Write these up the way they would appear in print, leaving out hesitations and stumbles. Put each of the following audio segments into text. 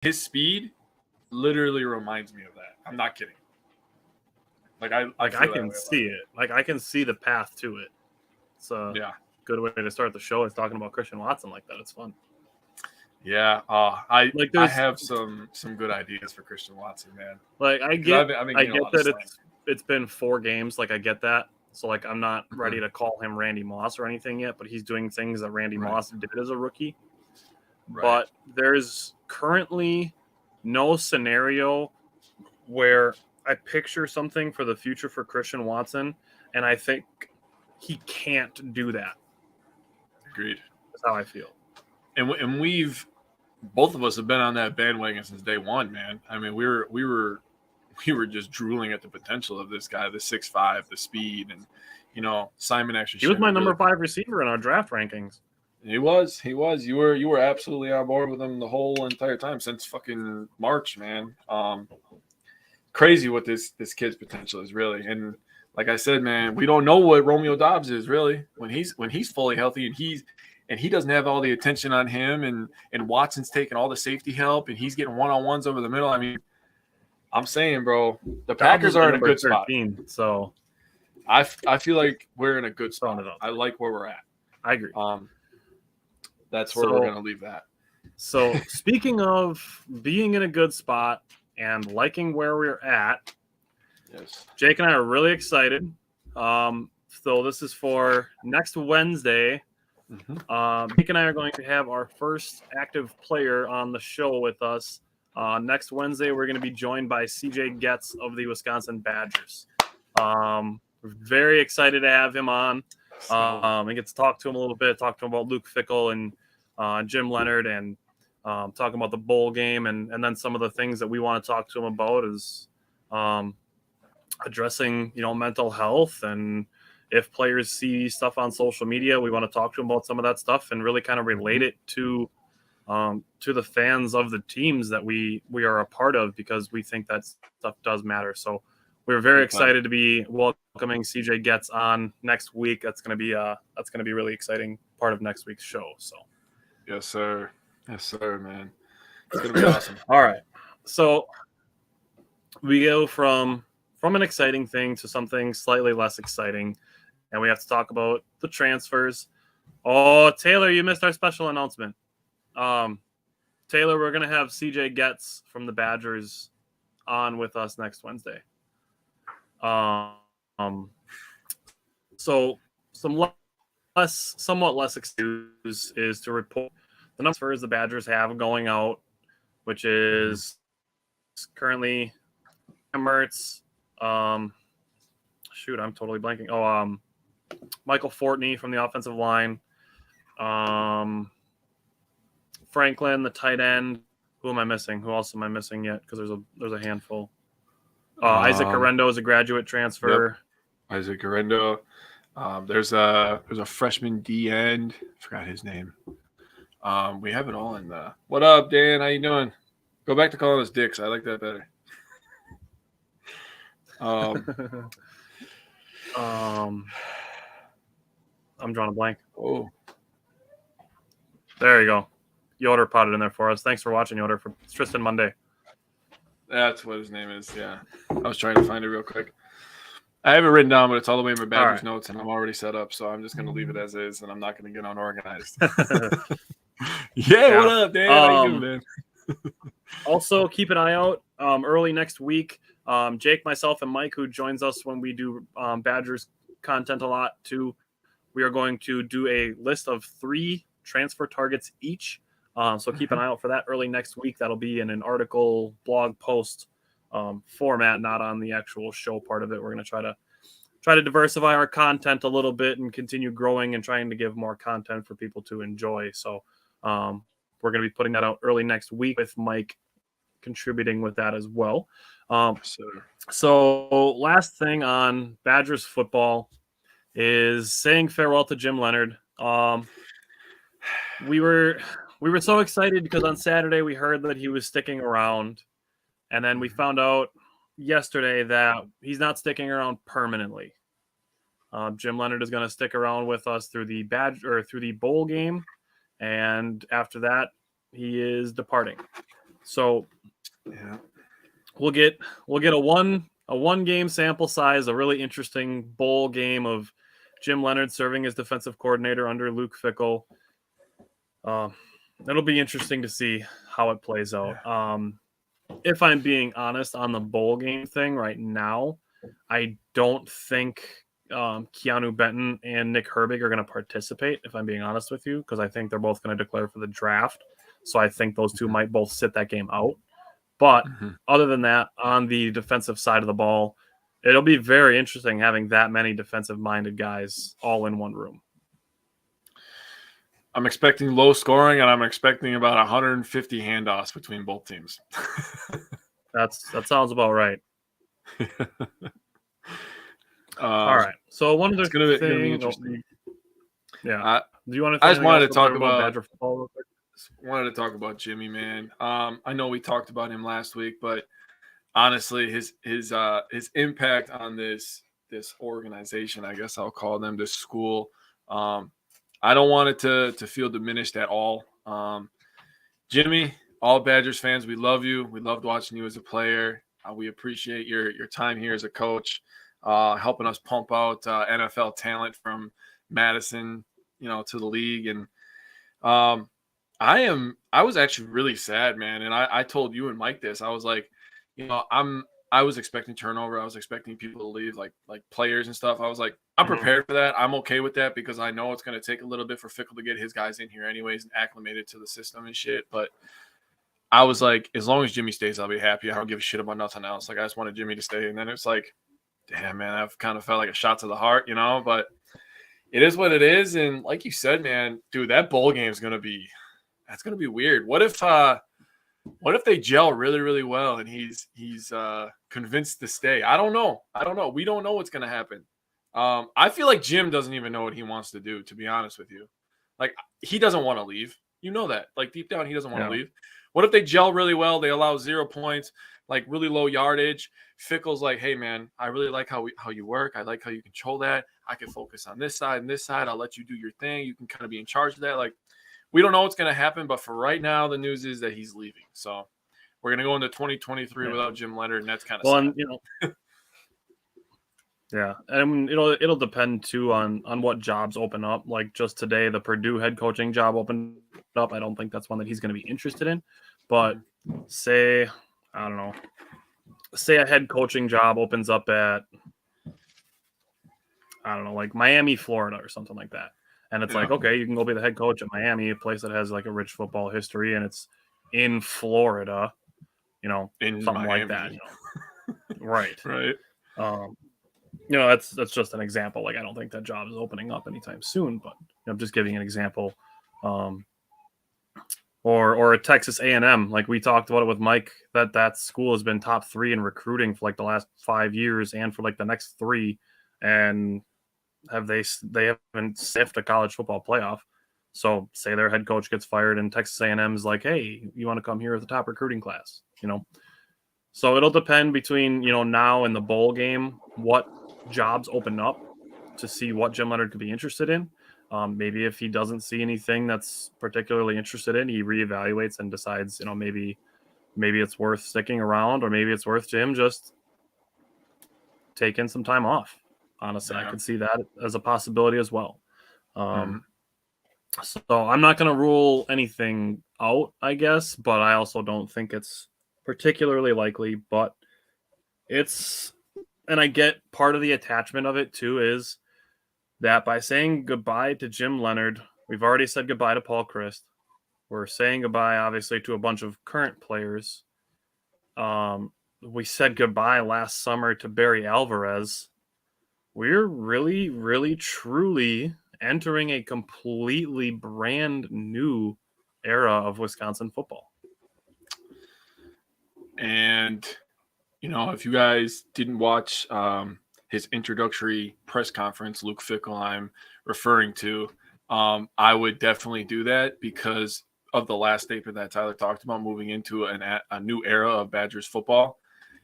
his speed literally reminds me of that. I'm not kidding. Like I can see it. Like I can see the path to it. It's a good way to start the show. Is talking about Christian Watson like that. It's fun. Yeah, I have some good ideas for Christian Watson, man. Like I get that it's been 4 games. Like I get that. So like I'm not ready to call him Randy Moss or anything yet, but he's doing things that Randy Moss did as a rookie. Right. But there's currently no scenario where I picture something for the future for Christian Watson, and I think he can't do that. Agreed. That's how I feel. And we've both of us have been on that bandwagon since day one, man. I mean, we were just drooling at the potential of this guy, the 6'5", the speed, and Simon actually. He was my number 5 receiver in our draft rankings. He was. You were absolutely on board with him the whole entire time since fucking March, man. Crazy what this kid's potential is really, and like I said, man, we don't know what Romeo Doubs is really when he's fully healthy and he doesn't have all the attention on him, and Watson's taking all the safety help and he's getting one-on-ones over the middle. I mean, I'm saying, bro, the Packers are in a good 13, spot. So I feel like we're in a good spot. I like where we're at. I agree. That's where we're going to leave that. So speaking of being in a good spot and liking where we're at, yes, Jake and I are really excited. So this is for next Wednesday. Jake and I are going to have our first active player on the show with us. Next Wednesday, we're going to be joined by CJ Getz of the Wisconsin Badgers. We're very excited to have him on. And get to talk to him a little bit, talk to him about Luke Fickell and Jim Leonard, and talking about the bowl game, and then some of the things that we want to talk to him about is addressing mental health, and if players see stuff on social media, we want to talk to them about some of that stuff and really kind of relate it to the fans of the teams that we are a part of, because we think that stuff does matter. So we're very excited to be welcoming CJ Getz on next week. That's going to be a really exciting part of next week's show. So yes, sir, man, it's going to be awesome. All right, so we go from an exciting thing to something slightly less exciting, and we have to talk about the transfers. Oh, Taylor, you missed our special announcement. Taylor, we're going to have CJ Getz from the Badgers on with us next Wednesday. So somewhat less excuse is to report the numbers the Badgers have going out, which is currently Mertz. Shoot, I'm totally blanking. Michael Fortney from the offensive line. Franklin, the tight end. Who am I missing? Who else am I missing yet? Because there's a handful. Isaac Arendo is a graduate transfer. Yep. Isaac Arendo. There's a freshman D end. Forgot his name. We have it all in the. What up, Dan? How you doing? Go back to calling us dicks. I like that better. I'm drawing a blank. Oh, there you go. Yoder potted in there for us. Thanks for watching, Yoder, for Tristan Monday. That's what his name is, yeah. I was trying to find it real quick. I have it written down, but it's all the way in my Badgers notes, and I'm already set up, so I'm just going to leave it as is, and I'm not going to get unorganized. Yeah, what up, Dan? How you doing, man? Also, keep an eye out early next week. Jake, myself, and Mike, who joins us when we do Badgers content a lot, too, we are going to do a list of 3 transfer targets each. So keep an eye out for that early next week. That'll be in an article, blog post format, not on the actual show part of it. We're going to try to diversify our content a little bit and continue growing and trying to give more content for people to enjoy. So we're going to be putting that out early next week with Mike contributing with that as well. So last thing on Badgers football is saying farewell to Jim Leonard. We were so excited because on Saturday we heard that he was sticking around, and then we found out yesterday that he's not sticking around permanently. Jim Leonard is going to stick around with us through the bowl game, and after that he is departing. So Yeah. we'll get a one game sample size, a really interesting bowl game of Jim Leonard serving as defensive coordinator under Luke Fickell. It'll be interesting to see how it plays out. If I'm being honest on the bowl game thing right now, I don't think Keanu Benton and Nick Herbig are going to participate, if I'm being honest with you, because I think they're both going to declare for the draft. So I think those two might both sit that game out. But other than that, on the defensive side of the ball, it'll be very interesting having that many defensive-minded guys all in one room. I'm expecting low scoring, and I'm expecting about 150 handoffs between both teams. That sounds about right. All right. So one other thing. Gonna be interesting. Yeah. Do you want to? I just wanted to talk about Badger football real quick? Wanted to talk about Jimmy, man. I know we talked about him last week, but honestly, his impact on this organization, I guess I'll call them, this school. I don't want it to feel diminished at all. Jimmy, all Badgers fans, we love you. We loved watching you as a player. We appreciate your time here as a coach, helping us pump out NFL talent from Madison, to the league. And I was actually really sad, man. And I told you and Mike this. I was like, I was expecting turnover. I was expecting people to leave, like players and stuff. I was like, I'm prepared for that. I'm okay with that because I know it's going to take a little bit for Fickell to get his guys in here anyways and acclimated to the system and shit. But I was like, as long as Jimmy stays, I'll be happy. I don't give a shit about nothing else. Like, I just wanted Jimmy to stay. And then it's like, damn, man, I've kind of felt like a shot to the heart, but it is what it is. And like you said, man, dude, that bowl game is going to be weird. What if they gel really, really well and he's convinced to stay? I don't know. We don't know what's going to happen. I feel like Jim doesn't even know what he wants to do, to be honest with you. Like, he doesn't want to leave. You know that. Like, deep down, he doesn't want to leave. What if they gel really well? They allow 0 points, like really low yardage. Fickell's like, hey, man, I really like how you work. I like how you control that. I can focus on this side and this side. I'll let you do your thing. You can kind of be in charge of that. Like, we don't know what's going to happen, but for right now, the news is that he's leaving. So we're going to go into 2023 without Jim Leonard, and that's kind of sad. And, yeah, and it'll depend too on what jobs open up. Like just today, the Purdue head coaching job opened up. I don't think that's one that he's going to be interested in. But say a head coaching job opens up at like Miami, Florida, or something like that. And it's like, okay, you can go be the head coach at Miami, a place that has like a rich football history, and it's in Florida, in something Miami. like that. Right. Right. That's just an example. Like, I don't think that job is opening up anytime soon, but I'm just giving an example. Or a Texas A&M, like we talked about it with Mike, that school has been top 3 in recruiting for like the last 5 years and for like the next 3, and they haven't sniffed a college football playoff. So say their head coach gets fired and Texas A&M is like, hey, you want to come here with the top recruiting class, So it'll depend between, now and the bowl game, what jobs open up to see what Jim Leonard could be interested in. Maybe if he doesn't see anything that's particularly interested in, he reevaluates and decides, maybe it's worth sticking around, or maybe it's worth to him just taking some time off. Honestly, I could see that as a possibility as well. So I'm not going to rule anything out, I guess, but I also don't think it's particularly likely. But and I get part of the attachment of it too is that by saying goodbye to Jim Leonard, we've already said goodbye to Paul Chryst. We're saying goodbye, obviously, to a bunch of current players. We said goodbye last summer to Barry Alvarez. We're really, really, truly entering a completely brand new era of Wisconsin football. And, if you guys didn't watch his introductory press conference, Luke Fickell I'm referring to, I would definitely do that because of the last statement that Tyler talked about, moving into a new era of Badgers football.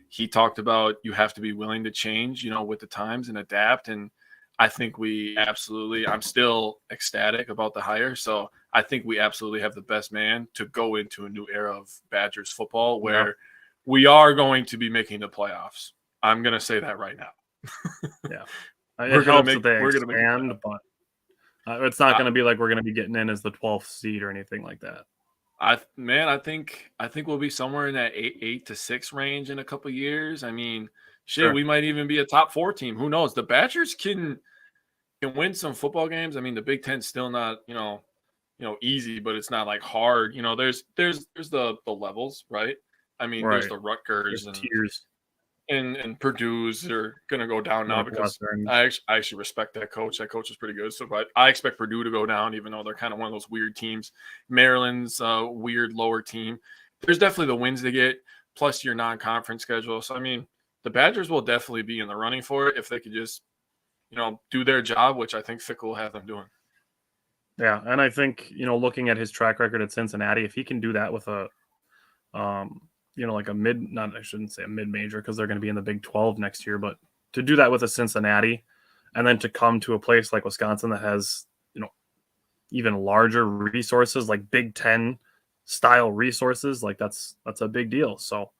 He talked about you have to be willing to change, with the times and adapt. And I think I'm still ecstatic about the hire. So I think we absolutely have the best man to go into a new era of Badgers football where we are going to be making the playoffs. I'm going to say that right now. Yeah. It helps that they expand, but it's not going to be like we're going to be getting in as the 12th seed or anything like that. I think we'll be somewhere in that 8 to 6 range in a couple of years. I mean, shit, we might even be a top 4 team. Who knows? The Badgers can win some football games. I mean, the Big Ten's still not, easy, but it's not like hard. There's the levels, right? I mean, there's the Rutgers and tiers. And Purdue's are going to go down now because I actually respect that coach. That coach is pretty good. So I expect Purdue to go down, even though they're kind of one of those weird teams. Maryland's a weird lower team. There's definitely the wins to get, plus your non-conference schedule. So, I mean, the Badgers will definitely be in the running for it if they could just, do their job, which I think Fickle will have them doing. Yeah, and I think, looking at his track record at Cincinnati, if he can do that with a like I shouldn't say a mid-major because they're going to be in the Big 12 next year, but to do that with a Cincinnati and then to come to a place like Wisconsin that has, even larger resources, like Big 10 style resources, like that's a big deal. So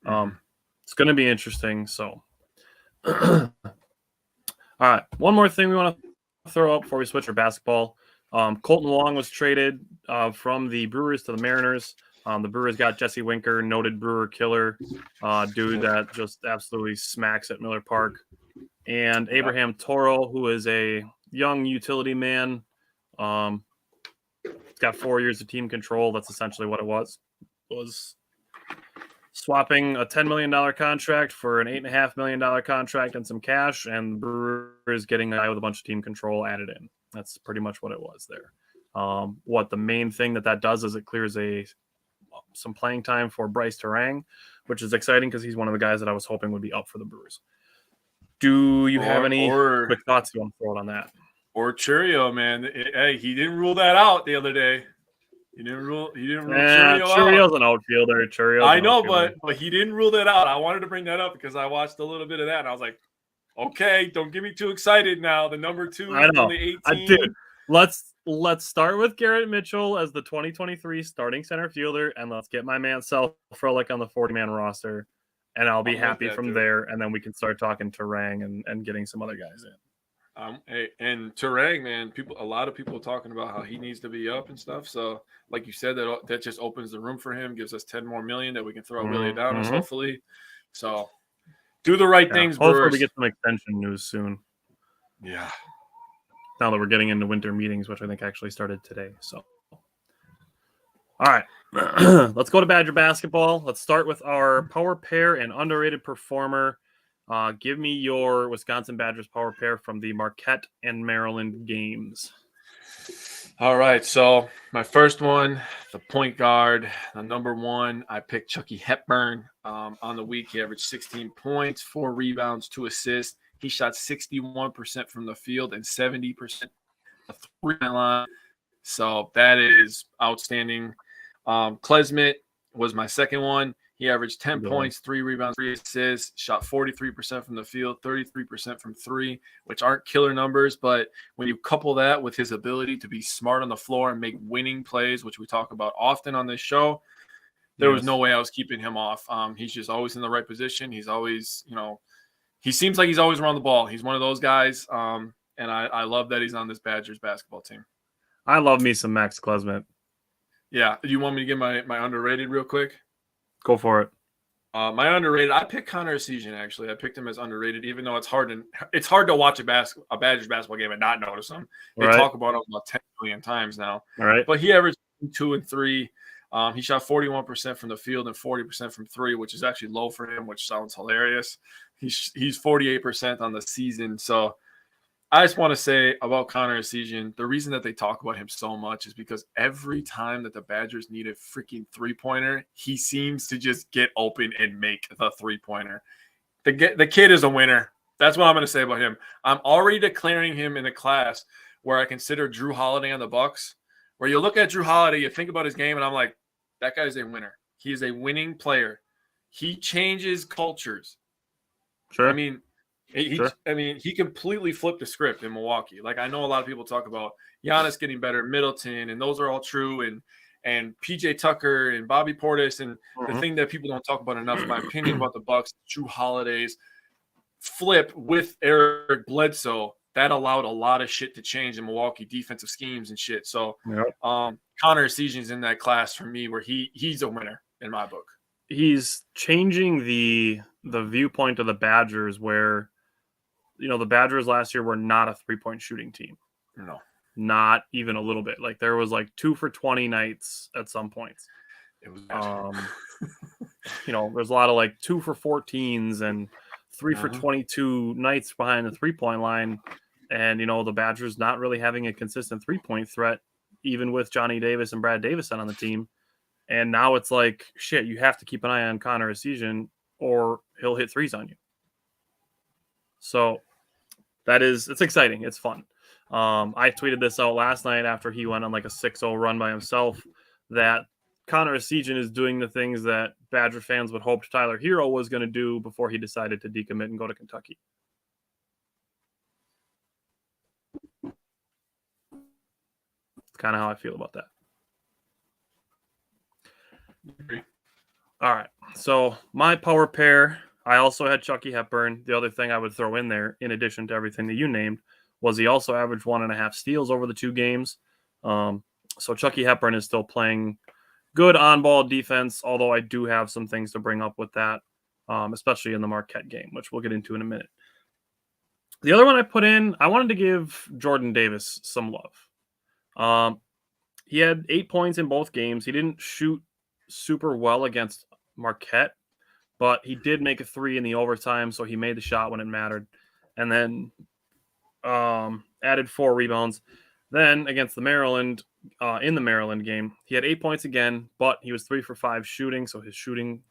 it's going to be interesting. So, all right. One more thing we want to throw up before we switch our basketball. Colton Wong was traded from the Brewers to the Mariners. The Brewers got Jesse Winker, noted Brewer killer, dude that just absolutely smacks at Miller Park. And Abraham Toro, who is a young utility man. He's got 4 years of team control. That's essentially what it was. Swapping a $10 million contract for an $8.5 million contract and some cash, and the Brewers getting a guy with a bunch of team control added in. That's pretty much what it was there. What the main thing that does is it clears some playing time for Bryce Terang, which is exciting because he's one of the guys that I was hoping would be up for the Brewers. Do you have any quick thoughts you want to throw out on that? Or Churio, man. Hey, he didn't rule that out the other day. He didn't rule Churio out. Churio's an outfielder. I know, but he didn't rule that out. I wanted to bring that up because I watched a little bit of that, and I was like, okay, don't get me too excited now. The number 2 I know. on the 18. Dude, let's start with Garrett Mitchell as the 2023 starting center fielder, and let's get my man Sal Frelick on the 40-man roster, and I'll be happy from there, and then we can start talking Terang and getting some other guys in. And Terang, man, a lot of people are talking about how he needs to be up and stuff. So, like you said, that just opens the room for him, gives us $10 more million that we can throw Willie Adonis, hopefully. So, do the right things, hopefully Brewers. We get some extension news soon. Yeah. Now that we're getting into winter meetings, which I think actually started today. So, all right, let's go to Badger basketball. Let's start with our power pair and underrated performer. Give me your Wisconsin Badgers power pair from the Marquette and Maryland games. All right, so my first one, the point guard, the number 1, I picked Chucky Hepburn. On the week, he averaged 16 points, 4 rebounds, 2 assists. He shot 61% from the field and 70% the three-point line. So that is outstanding. Klesmit was my second one. He averaged 10 points, 3 rebounds, 3 assists, shot 43% from the field, 33% from 3, which aren't killer numbers. But when you couple that with his ability to be smart on the floor and make winning plays, which we talk about often on this show, there was no way I was keeping him off. He's just always in the right position. He's always, he seems like he's always around the ball. He's one of those guys. And I love that he's on this Badgers basketball team. I love me some Max Klesmit. Yeah. Do you want me to get my underrated real quick? Go for it. My underrated, I picked Connor Essegian, actually. I picked him as underrated, even though it's hard to watch a Badgers basketball game and not notice him. They talk about him about 10 million times now. All right. But he averaged 2 and 3. He shot 41% from the field and 40% from 3, which is actually low for him, which sounds hilarious. He's 48% on the season. So I just want to say about Connor Essegian, the reason that they talk about him so much is because every time that the Badgers need a freaking three-pointer, he seems to just get open and make the three-pointer. The kid is a winner. That's what I'm going to say about him. I'm already declaring him in the class where I consider Drew Holiday on the Bucks, where you look at Drew Holiday, you think about his game, and I'm like, that guy's a winner. He is a winning player. He changes cultures. Sure. I mean, Sure. I mean, he completely flipped the script in Milwaukee. Like, I know a lot of people talk about Giannis getting better, Middleton, and those are all true, and PJ Tucker and Bobby Portis, and the thing that people don't talk about enough, in my opinion, about the Bucks, Drew Holiday's flip with Eric Bledsoe, that allowed a lot of shit to change in Milwaukee defensive schemes and shit. So, Connor Essegian's in that class for me, where he's a winner in my book. He's changing the viewpoint of the Badgers, where the Badgers last year were not a 3-point shooting team. No, not even a little bit. Like, there was like 2 for 20 nights at some points. It was there's a lot of like 2 for 14s and 3 for 22 nights behind the 3-point line. And, the Badgers not really having a consistent 3-point threat, even with Johnny Davis and Brad Davison on the team. And now it's like, shit, you have to keep an eye on Connor Essegian or he'll hit threes on you. So it's exciting. It's fun. I tweeted this out last night after he went on like a 6-0 run by himself, that Connor Essegian is doing the things that Badger fans would hope Tyler Hero was going to do before he decided to decommit and go to Kentucky. It's kind of how I feel about that. All right. So my power pair, I also had Chucky Hepburn. The other thing I would throw in there, in addition to everything that you named, was he also averaged 1.5 steals over the 2 games. So Chucky Hepburn is still playing good on-ball defense, although I do have some things to bring up with that, especially in the Marquette game, which we'll get into in a minute. The other one I put in, I wanted to give Jordan Davis some love. He had 8 points in both games. He didn't shoot super well against Marquette, but he did make a 3 in the overtime, so he made the shot when it mattered. And then added 4 rebounds. Then against the Maryland, in the Maryland game, he had 8 points again, but he was 3 for 5 shooting, so his shooting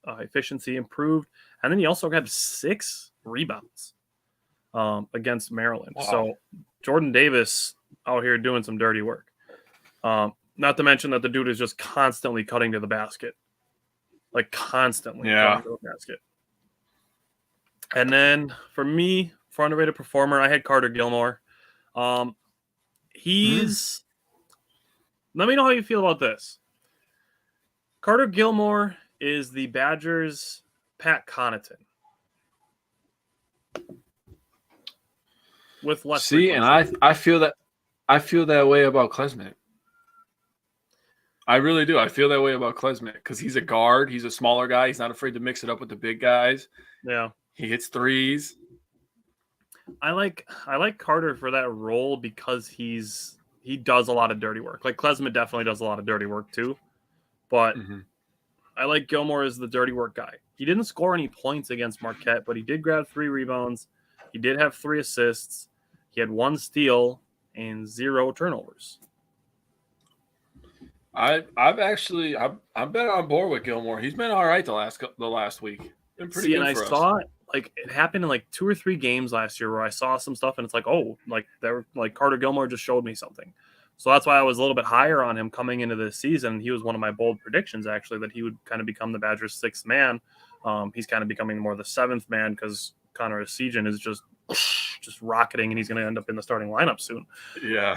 efficiency improved. And then he also got 6 rebounds against Maryland. Wow. So Jordan Davis out here doing some dirty work. Not to mention that the dude is just constantly cutting to the basket. Like, constantly cutting to the basket. And then for me, for underrated performer, I had Carter Gilmore. He's let me know how you feel about this. Carter Gilmore is the Badgers' Pat Connaughton. With less. See, and I feel that way about Klesmit. I really do. I feel that way about Klesmit because he's a guard. He's a smaller guy. He's not afraid to mix it up with the big guys. Yeah. He hits threes. I like Carter for that role because he does a lot of dirty work. Like, Klesmit definitely does a lot of dirty work too. But I like Gilmore as the dirty work guy. He didn't score any points against Marquette, but he did grab 3 rebounds. He did have 3 assists. He had 1 steal and 0 turnovers. I've been on board with Gilmore. He's been all right the last week. Been pretty good for us. Saw it, like, it happened in like 2 or 3 games last year where I saw some stuff and it's like, oh, like Carter Gilmore just showed me something. So that's why I was a little bit higher on him coming into this season. He was one of my bold predictions, actually, that he would kind of become the Badgers' 6th man. He's kind of becoming more the 7th man because Connor Essegian is just rocketing and he's going to end up in the starting lineup soon. Yeah.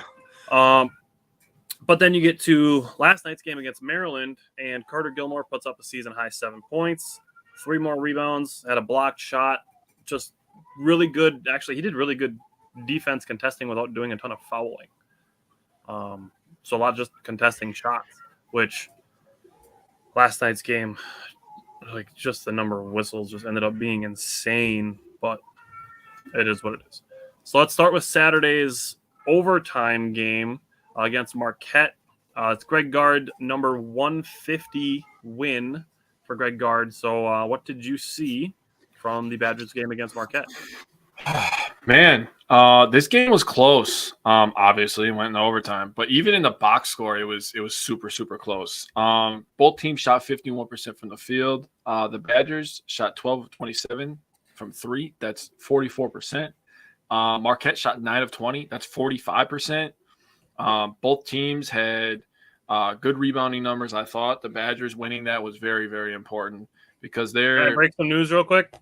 But then you get to last night's game against Maryland, and Carter Gilmore puts up a season-high 7 points, 3 more rebounds, had a blocked shot, just really good. Actually, he did really good defense contesting without doing a ton of fouling. So a lot of just contesting shots, which last night's game, like, just the number of whistles just ended up being insane, but it is what it is. So let's start with Saturday's overtime game against Marquette. It's Greg Gard, number 150 win for Greg Gard. So what did you see from the Badgers game against Marquette? Man, this game was close. Obviously, it went in overtime, but even in the box score, it was super, super close. Both teams shot 51% from the field. The Badgers shot 12 of 27 from 3. That's 44%. Marquette shot 9 of 20. That's 45%. Both teams had good rebounding numbers. I thought the Badgers winning that was very, very important because they're. Can I break some news real quick?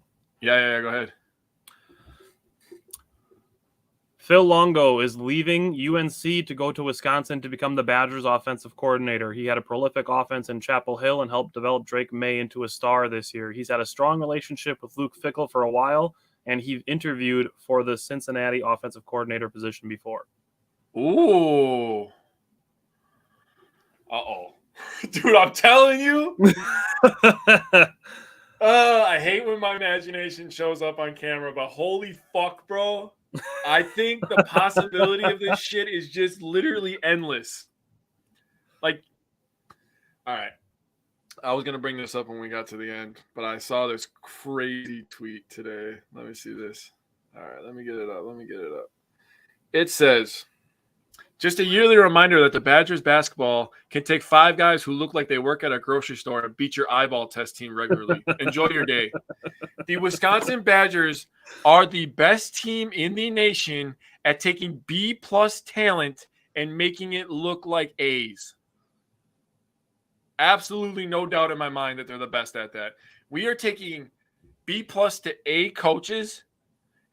Yeah, go ahead. Phil Longo is leaving UNC to go to Wisconsin to become the Badgers offensive coordinator. He had a prolific offense in Chapel Hill and helped develop Drake May into a star this year. He's had a strong relationship with Luke Fickell for a while, and he interviewed for the Cincinnati offensive coordinator position before. Ooh. Uh-oh. Dude, I'm telling you. I hate when my imagination shows up on camera, but holy fuck, bro. I think the possibility of this shit is just literally endless. Like, all right. I was going to bring this up when we got to the end, but I saw this crazy tweet today. Let me see this. All right, let me get it up. It says, just a yearly reminder that the Badgers basketball can take 5 guys who look like they work at a grocery store and beat your eyeball test team regularly. Enjoy your day. The Wisconsin Badgers are the best team in the nation at taking B-plus talent and making it look like A's. Absolutely no doubt in my mind that they're the best at that. We are taking B-plus to A coaches,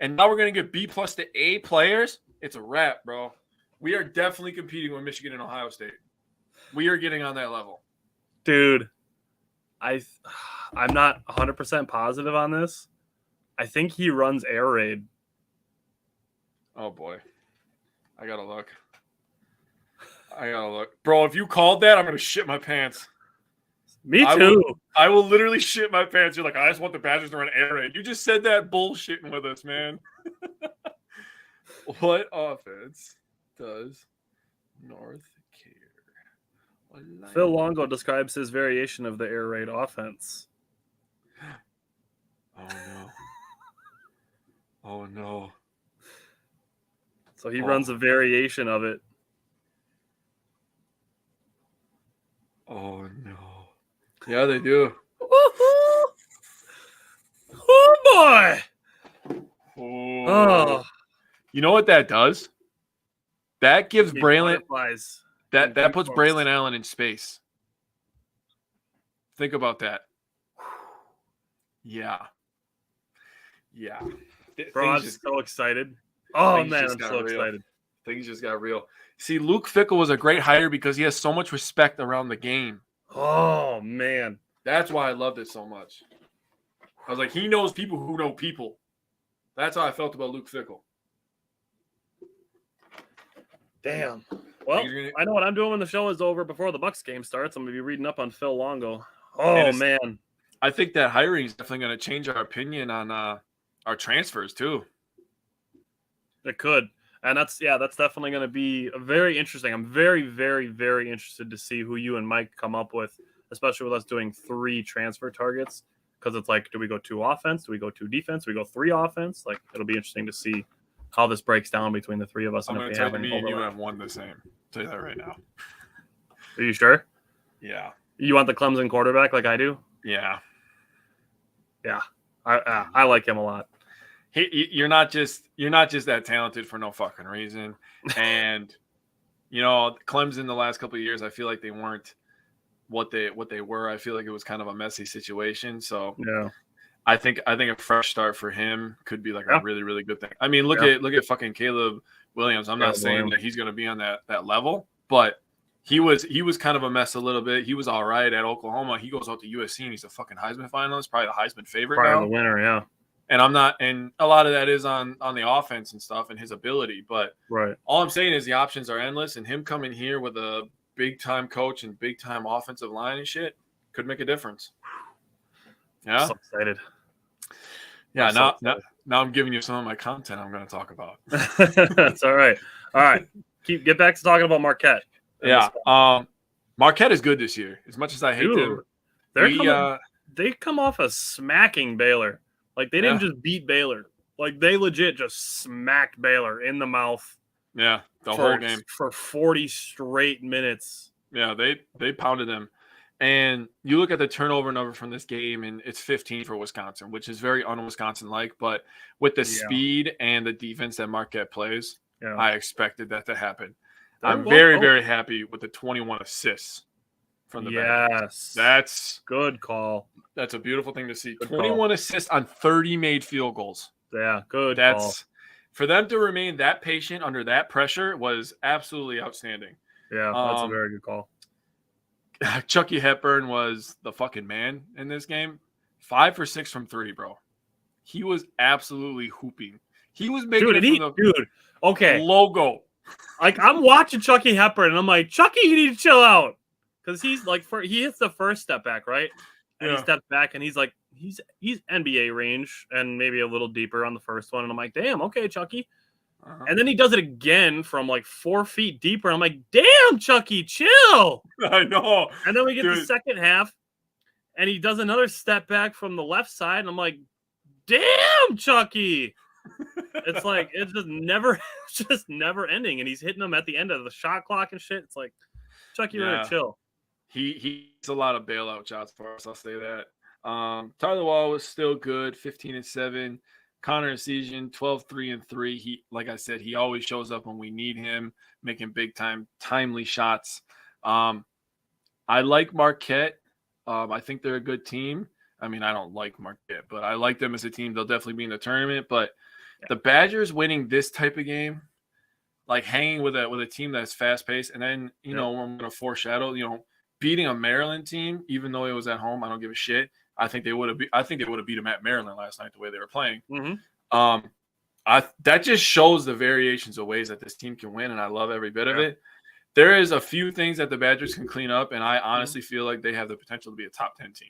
and now we're going to get B-plus to A players. It's a wrap, bro. We are definitely competing with Michigan and Ohio State. We are getting on that level. Dude, I'm not 100% positive on this. I think he runs air raid. Oh, boy. I got to look. Bro, if you called that, I'm going to shit my pants. Me too. I will literally shit my pants. You're like, I just want the Badgers to run air raid. You just said that bullshitting with us, man. What offense does North care? Phil Longo describes his variation of the air raid offense. Oh, no. Oh, no. So he runs a variation of it. Oh, no. Yeah, they do. Oh, boy. Oh. You know what that does? That gives Braylon that puts Braylon Allen in space. Think about that. Yeah. Bro, I'm so excited. Oh man, I'm so excited. Things just got real. See, Luke Fickell was a great hire because he has so much respect around the game. Oh man. That's why I loved it so much. I was like, he knows people who know people. That's how I felt about Luke Fickell. Damn. Well, I know what I'm doing when the show is over before the Bucks game starts. I'm going to be reading up on Phil Longo. Oh, man. I think that hiring is definitely going to change our opinion on our transfers, too. It could. And that's definitely going to be very interesting. I'm very, very, very interested to see who you and Mike come up with, especially with us doing 3 transfer targets. Because it's like, do we go 2 offense? Do we go 2 defense? Do we go 3 offense? Like, it'll be interesting to see how this breaks down between the 3 of us. I'm going to tell you, me and you have one the same. I'll tell you that right now. Are you sure? Yeah. You want the Clemson quarterback like I do? Yeah. Yeah. I like him a lot. You're not just that talented for no fucking reason. And, Clemson the last couple of years, I feel like they weren't what they were. I feel like it was kind of a messy situation. So yeah. I think a fresh start for him could be like a really, really good thing. I mean, look at fucking Caleb Williams. I'm not saying that he's going to be on that level, but he was kind of a mess a little bit. He was all right at Oklahoma. He goes out to USC and he's a fucking Heisman finalist, probably the Heisman favorite now. The winner, yeah. And and a lot of that is on the offense and stuff and his ability. But all I'm saying is the options are endless, and him coming here with a big time coach and big time offensive line and shit could make a difference. Yeah. I'm so excited. Yeah, now I'm giving you some of my content I'm going to talk about. That's all right. All right. Get back to talking about Marquette. Yeah. Marquette is good this year. As much as I hate them. They come off a smacking Baylor. Like, they didn't just beat Baylor. Like, they legit just smacked Baylor in the mouth. Yeah, whole game. For 40 straight minutes. Yeah, they pounded them. And you look at the turnover number from this game, and it's 15 for Wisconsin, which is very un-Wisconsin-like. But with the speed and the defense that Marquette plays, I expected that to happen. I'm very, very happy with the 21 assists from the Badgers. That's good call. That's a beautiful thing to see. 21 assists on 30 made field goals. Yeah, good. for them to remain that patient under that pressure was absolutely outstanding. Yeah, that's a very good call. Chucky Hepburn was the fucking man in this game. 5 for 6 from 3, bro. He was absolutely hooping. He was making okay. logo. Like, I'm watching Chucky Hepburn, and I'm like, Chucky, you need to chill out. Because he's like, he hits the first step back, right? And he steps back, and he's like, he's NBA range and maybe a little deeper on the first one. And I'm like, damn, okay, Chucky. Uh-huh. And then he does it again from like 4 feet deeper. I'm like, damn, Chucky, chill. I know. And then we get the second half, and he does another step back from the left side. And I'm like, damn, Chucky. It's like, it's just never ending. And he's hitting them at the end of the shot clock and shit. It's like, Chucky, really chill. He's a lot of bailout shots for us. I'll say that. Tyler Wall was still good, 15-7. Connor Essegian, 12-3-3. He, like I said, he always shows up when we need him, making big time, timely shots. I like Marquette. I think they're a good team. I mean, I don't like Marquette, but I like them as a team. They'll definitely be in the tournament. But the Badgers winning this type of game, like hanging with a team that's fast paced, and then I'm going to foreshadow, beating a Maryland team, even though it was at home, I don't give a shit. I think they would have beat them at Maryland last night the way they were playing. Mm-hmm. That just shows the variations of ways that this team can win, and I love every bit of it. There is a few things that the Badgers can clean up, and I honestly feel like they have the potential to be a top 10 team.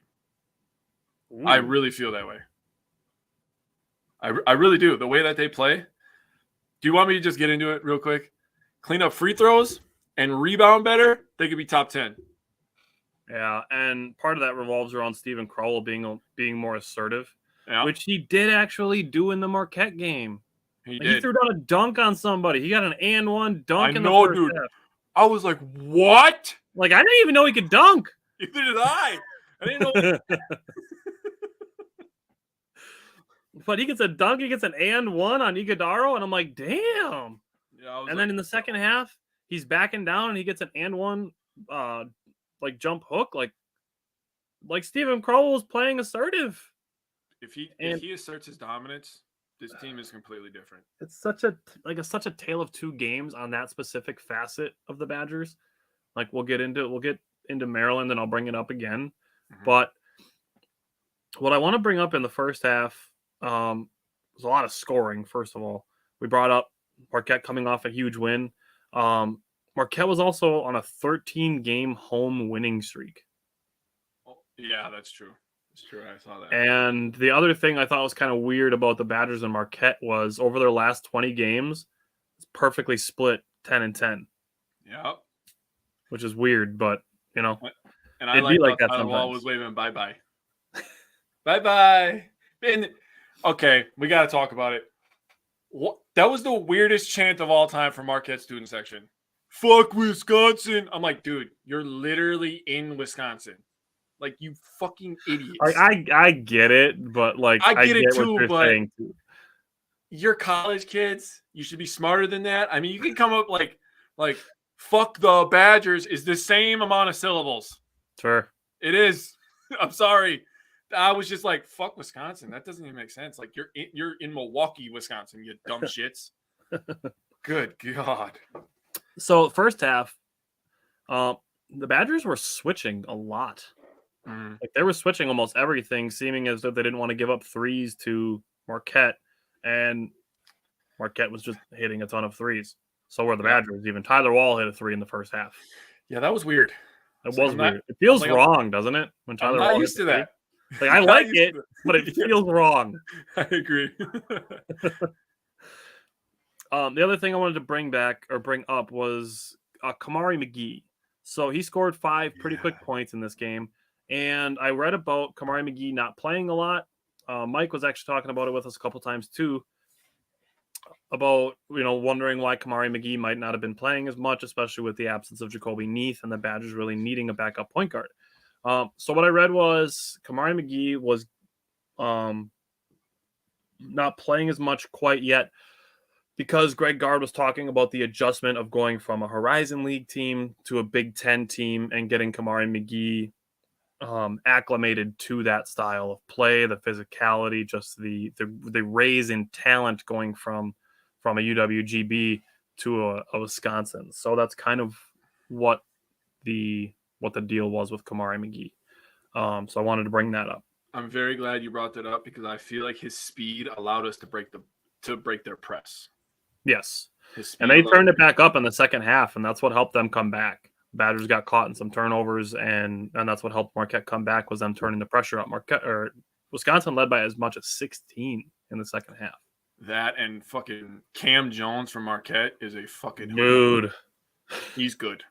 Ooh. I really feel that way. I really do. The way that they play. Do you want me to just get into it real quick? Clean up free throws and rebound better, they could be top 10. Yeah, and part of that revolves around Steven Crowell being more assertive, which he did actually do in the Marquette game. He threw down a dunk on somebody. He got an and one dunk in the first half. I was like, what? Like, I didn't even know he could dunk. Neither did I. I didn't know. But he gets a dunk. He gets an and one on Iguodaro, and I'm like, damn. Yeah, and then in the second half, he's backing down, and he gets an and one like jump hook, like Steven Crowell was playing assertive. If he asserts his dominance, this team is completely different. It's such a tale of two games on that specific facet of the Badgers. Like we'll get into Maryland, and I'll bring it up again. Mm-hmm. But what I want to bring up in the first half was a lot of scoring. First of all, we brought up Marquette coming off a huge win. Marquette was also on a 13-game home winning streak. Oh, yeah, that's true. It's true. I saw that. And the other thing I thought was kind of weird about the Badgers and Marquette was over their last 20 games, it's perfectly split 10-10. Yep. Which is weird, but and I like that sometimes. Wall was waving bye-bye. Bye-bye. And okay, we got to talk about it. That was the weirdest chant of all time for Marquette student section. Fuck Wisconsin. I'm like, dude, you're literally in Wisconsin. Like, you fucking idiots. I get it, but like I get it too, but you're college kids. You should be smarter than that. I mean, you can come up like fuck the Badgers is the same amount of syllables. Sure. It is. I'm sorry. I was just like, fuck Wisconsin. That doesn't even make sense. Like, you're in Milwaukee, Wisconsin, you dumb shits. Good God. So first half, the Badgers were switching a lot. Like they were switching almost everything, seeming as though they didn't want to give up threes to Marquette, and Marquette was just hitting a ton of threes. So were the Badgers. Even Tyler Wall hit a 3 in the first half. Yeah, that was weird. It was weird. It feels wrong, doesn't it? When Tyler Wall used to that. Like, I like it, but it feels wrong. I agree. The other thing I wanted to bring up was Kamari McGee. So he scored 5 pretty quick points in this game. And I read about Kamari McGee not playing a lot. Mike was actually talking about it with us a couple times too. About, wondering why Kamari McGee might not have been playing as much, especially with the absence of Jacoby Neath and the Badgers really needing a backup point guard. So what I read was Kamari McGee was not playing as much quite yet because Greg Gard was talking about the adjustment of going from a Horizon League team to a Big Ten team and getting Kamari McGee acclimated to that style of play, the physicality, just the raise in talent going from from a UWGB to a Wisconsin. So that's kind of what the deal was with Kamari McGee. So I wanted to bring that up. I'm very glad you brought that up because I feel like his speed allowed us to break their press. Yes. And they turned it back up in the second half, and that's what helped them come back. Badgers got caught in some turnovers, and that's what helped Marquette come back was them turning the pressure up. Wisconsin led by as much as 16 in the second half. That and fucking Cam Jones from Marquette is a fucking dude. He's good.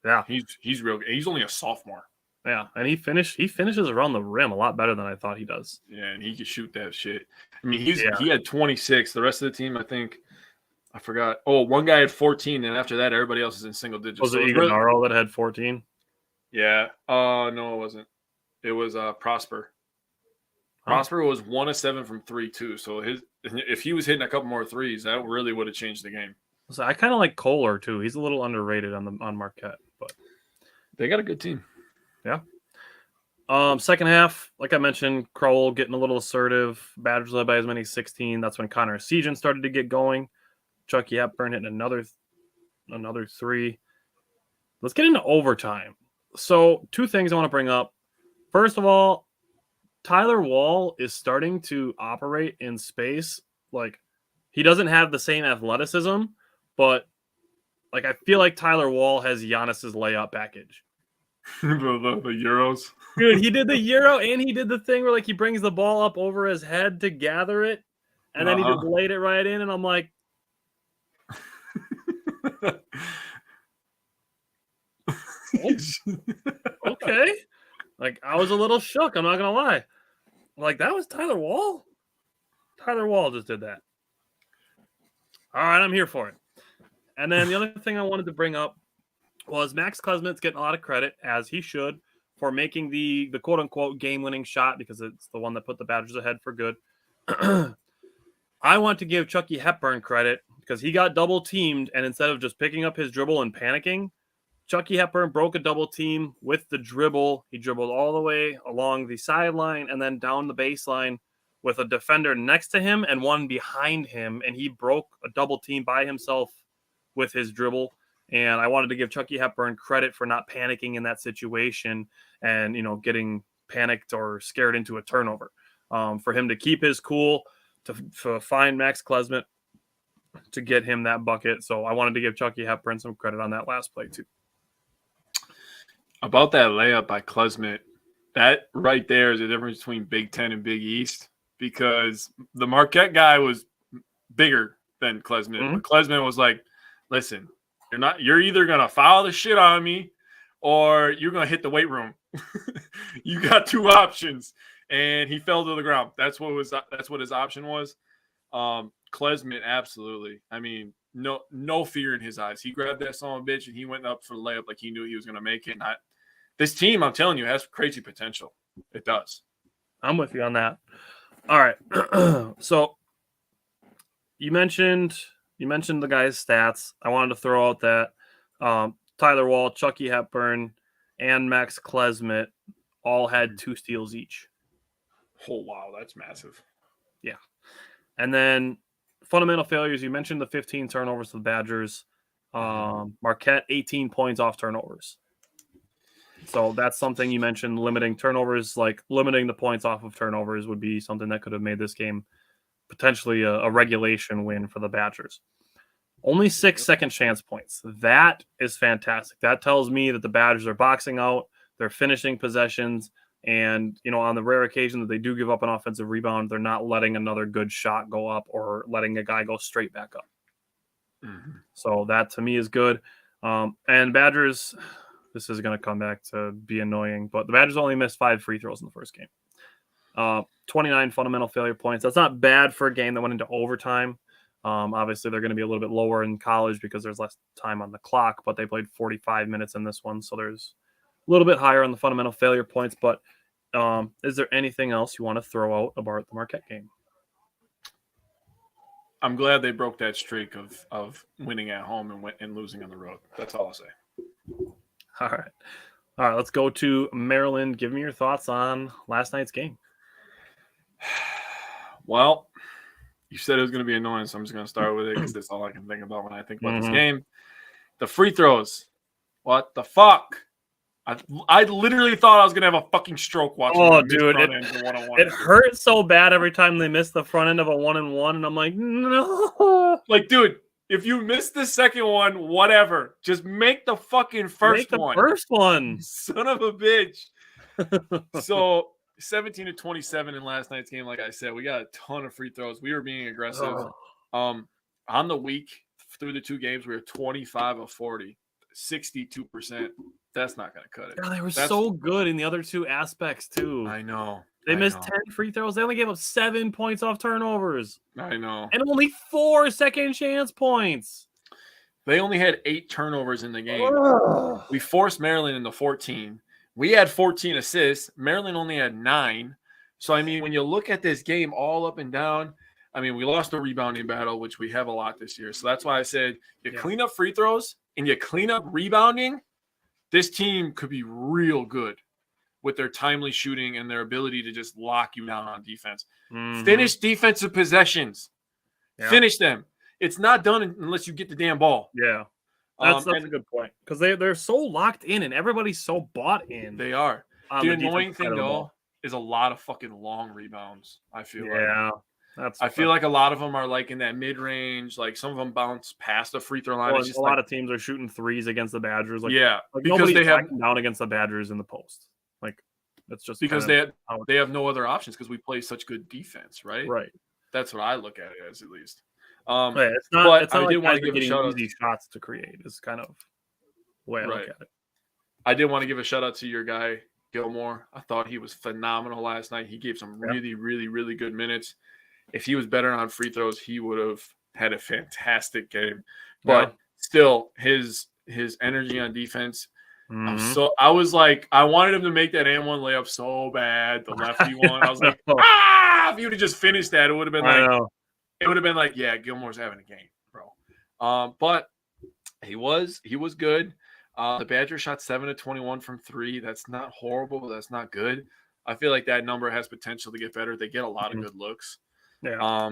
Yeah, he's real good. He's only a sophomore. Yeah, and he finishes around the rim a lot better than I thought he does. Yeah, and he can shoot that shit. I mean, he had 26. The rest of the team, I think, I forgot. Oh, one guy had 14, and after that, everybody else is in single digits. Was it Ignaro that had 14? Yeah. No, it wasn't. It was Prosper. Prosper was 1 of 7 from 3 too. So if he was hitting a couple more threes, that really would have changed the game. So I kind of like Kohler too. He's a little underrated on Marquette, but they got a good team. Yeah. Second half, like I mentioned, Crowell getting a little assertive. Badgers led by as many as 16. That's when Connor Sejan started to get going. Chucky Hepburn hitting another 3. Let's get into overtime. So 2 things I want to bring up. First of all, Tyler Wall is starting to operate in space. Like, he doesn't have the same athleticism, but like I feel like Tyler Wall has Giannis's layup package. the Euros. Dude, he did the Euro and he did the thing where like he brings the ball up over his head to gather it, and then he just laid it right in, and I'm like, okay. Like, I was a little shook, I'm not gonna lie. Like, that was Tyler Wall? Tyler Wall just did that. All right, I'm here for it. And then the other thing I wanted to bring up was Max Klesmit's getting a lot of credit, as he should, for making the quote-unquote game-winning shot, because it's the one that put the Badgers ahead for good. I want to give Chucky Hepburn credit, because he got double-teamed, and instead of just picking up his dribble and panicking, Chucky Hepburn broke a double team with the dribble. He dribbled all the way along the sideline and then down the baseline with a defender next to him and one behind him, and he broke a double team by himself with his dribble. And I wanted to give Chucky Hepburn credit for not panicking in that situation and, getting panicked or scared into a turnover. For him to keep his cool, to find Max Klesmit, to get him that bucket. So I wanted to give Chucky Hepburn some credit on that last play too. About that layup by Klesmit, that right there is the difference between Big Ten and Big East, because the Marquette guy was bigger than Klesmit. Mm-hmm. But Klesmit was like, listen, you're either going to foul the shit on me or you're going to hit the weight room. You got 2 options. And he fell to the ground. That's what his option was. Klesmit, absolutely. I mean, no fear in his eyes. He grabbed that son of a bitch and he went up for the layup like he knew he was going to make it. And this team, I'm telling you, has crazy potential. It does. I'm with you on that. All right. So you mentioned the guy's stats. I wanted to throw out that Tyler Wall, Chucky Hepburn, and Max Klesmit all had 2 steals each. Oh, wow. That's massive. Yeah. And then fundamental failures, you mentioned the 15 turnovers to the Badgers. Marquette, 18 points off turnovers. So that's something you mentioned, limiting turnovers, like limiting the points off of turnovers would be something that could have made this game potentially a regulation win for the Badgers. Only 6 second chance points. That is fantastic. That tells me that the Badgers are boxing out, they're finishing possessions, and, on the rare occasion that they do give up an offensive rebound, they're not letting another good shot go up or letting a guy go straight back up. Mm-hmm. So that to me is good. And Badgers, this is going to come back to be annoying, but the Badgers only missed 5 free throws in the first game. 29 fundamental failure points. That's not bad for a game that went into overtime. Obviously, they're going to be a little bit lower in college because there's less time on the clock, but they played 45 minutes in this one, so there's a little bit higher on the fundamental failure points. But is there anything else you want to throw out about the Marquette game? I'm glad they broke that streak of winning at home and losing on the road. That's all I'll say. All right. Let's go to Maryland. Give me your thoughts on last night's game. Well, You said it was going to be annoying, so I'm just going to start with it because that's all I can think about when I think about this Mhm. game. The free throws. What the fuck? I literally thought I was going to have a fucking stroke watching Oh, them miss dude, front ends and one-on-one. it hurt so bad every time they missed the front end of a 1-and-1, and I'm like, no. Like, dude, if you miss the second one, whatever. Just make the fucking first Make the one. first one. Son of a bitch. So 17 to 27 in last night's game. Like I said, we got a ton of free throws. We were being aggressive. On the week through the two games, we were 25 of 40, 62%. That's not going to cut it. God, they were so good in the other two aspects too. I know. They missed 10 free throws. They only gave up 7 points off turnovers. I know. And only 4 second chance points. They only had 8 turnovers in the game. We forced Maryland into 14. We had 14 assists. Maryland only had 9. So, I mean, when you look at this game all up and down, I mean, we lost the rebounding battle, which we have a lot this year. So that's why I said you clean up free throws and you clean up rebounding, this team could be real good with their timely shooting and their ability to just lock you down on defense. Mm-hmm. Finish defensive possessions. Yeah. Finish them. It's not done unless you get the damn ball. Yeah. That's a good point. Because they're so locked in and everybody's so bought in. They are. The annoying thing, though, is a lot of fucking long rebounds, I feel like. Yeah. I feel like a lot of them are like in that mid-range. Like some of them bounce past the free throw line. Well, a lot of teams are shooting threes against the Badgers. Like, yeah, like because they have down against the Badgers in the post. Like that's just because they have no other options because we play such good defense, right? Right. That's what I look at it as, at least. It's not. It's not like guys are getting easy shots to create. It's kind of the way I look at it. I did want to give a shout out to your guy Gilmore. I thought he was phenomenal last night. He gave some really, really, really good minutes. If he was better on free throws, he would have had a fantastic game. But still, his energy on defense. Mm-hmm. I was like, I wanted him to make that and one layup so bad, the lefty one. I was like, if he would have just finished that, it would have been like, yeah, Gilmore's having a game, bro. But he was good. The Badgers shot 7 of 21 from 3. That's not horrible, but that's not good. I feel like that number has potential to get better. They get a lot of good looks. Yeah.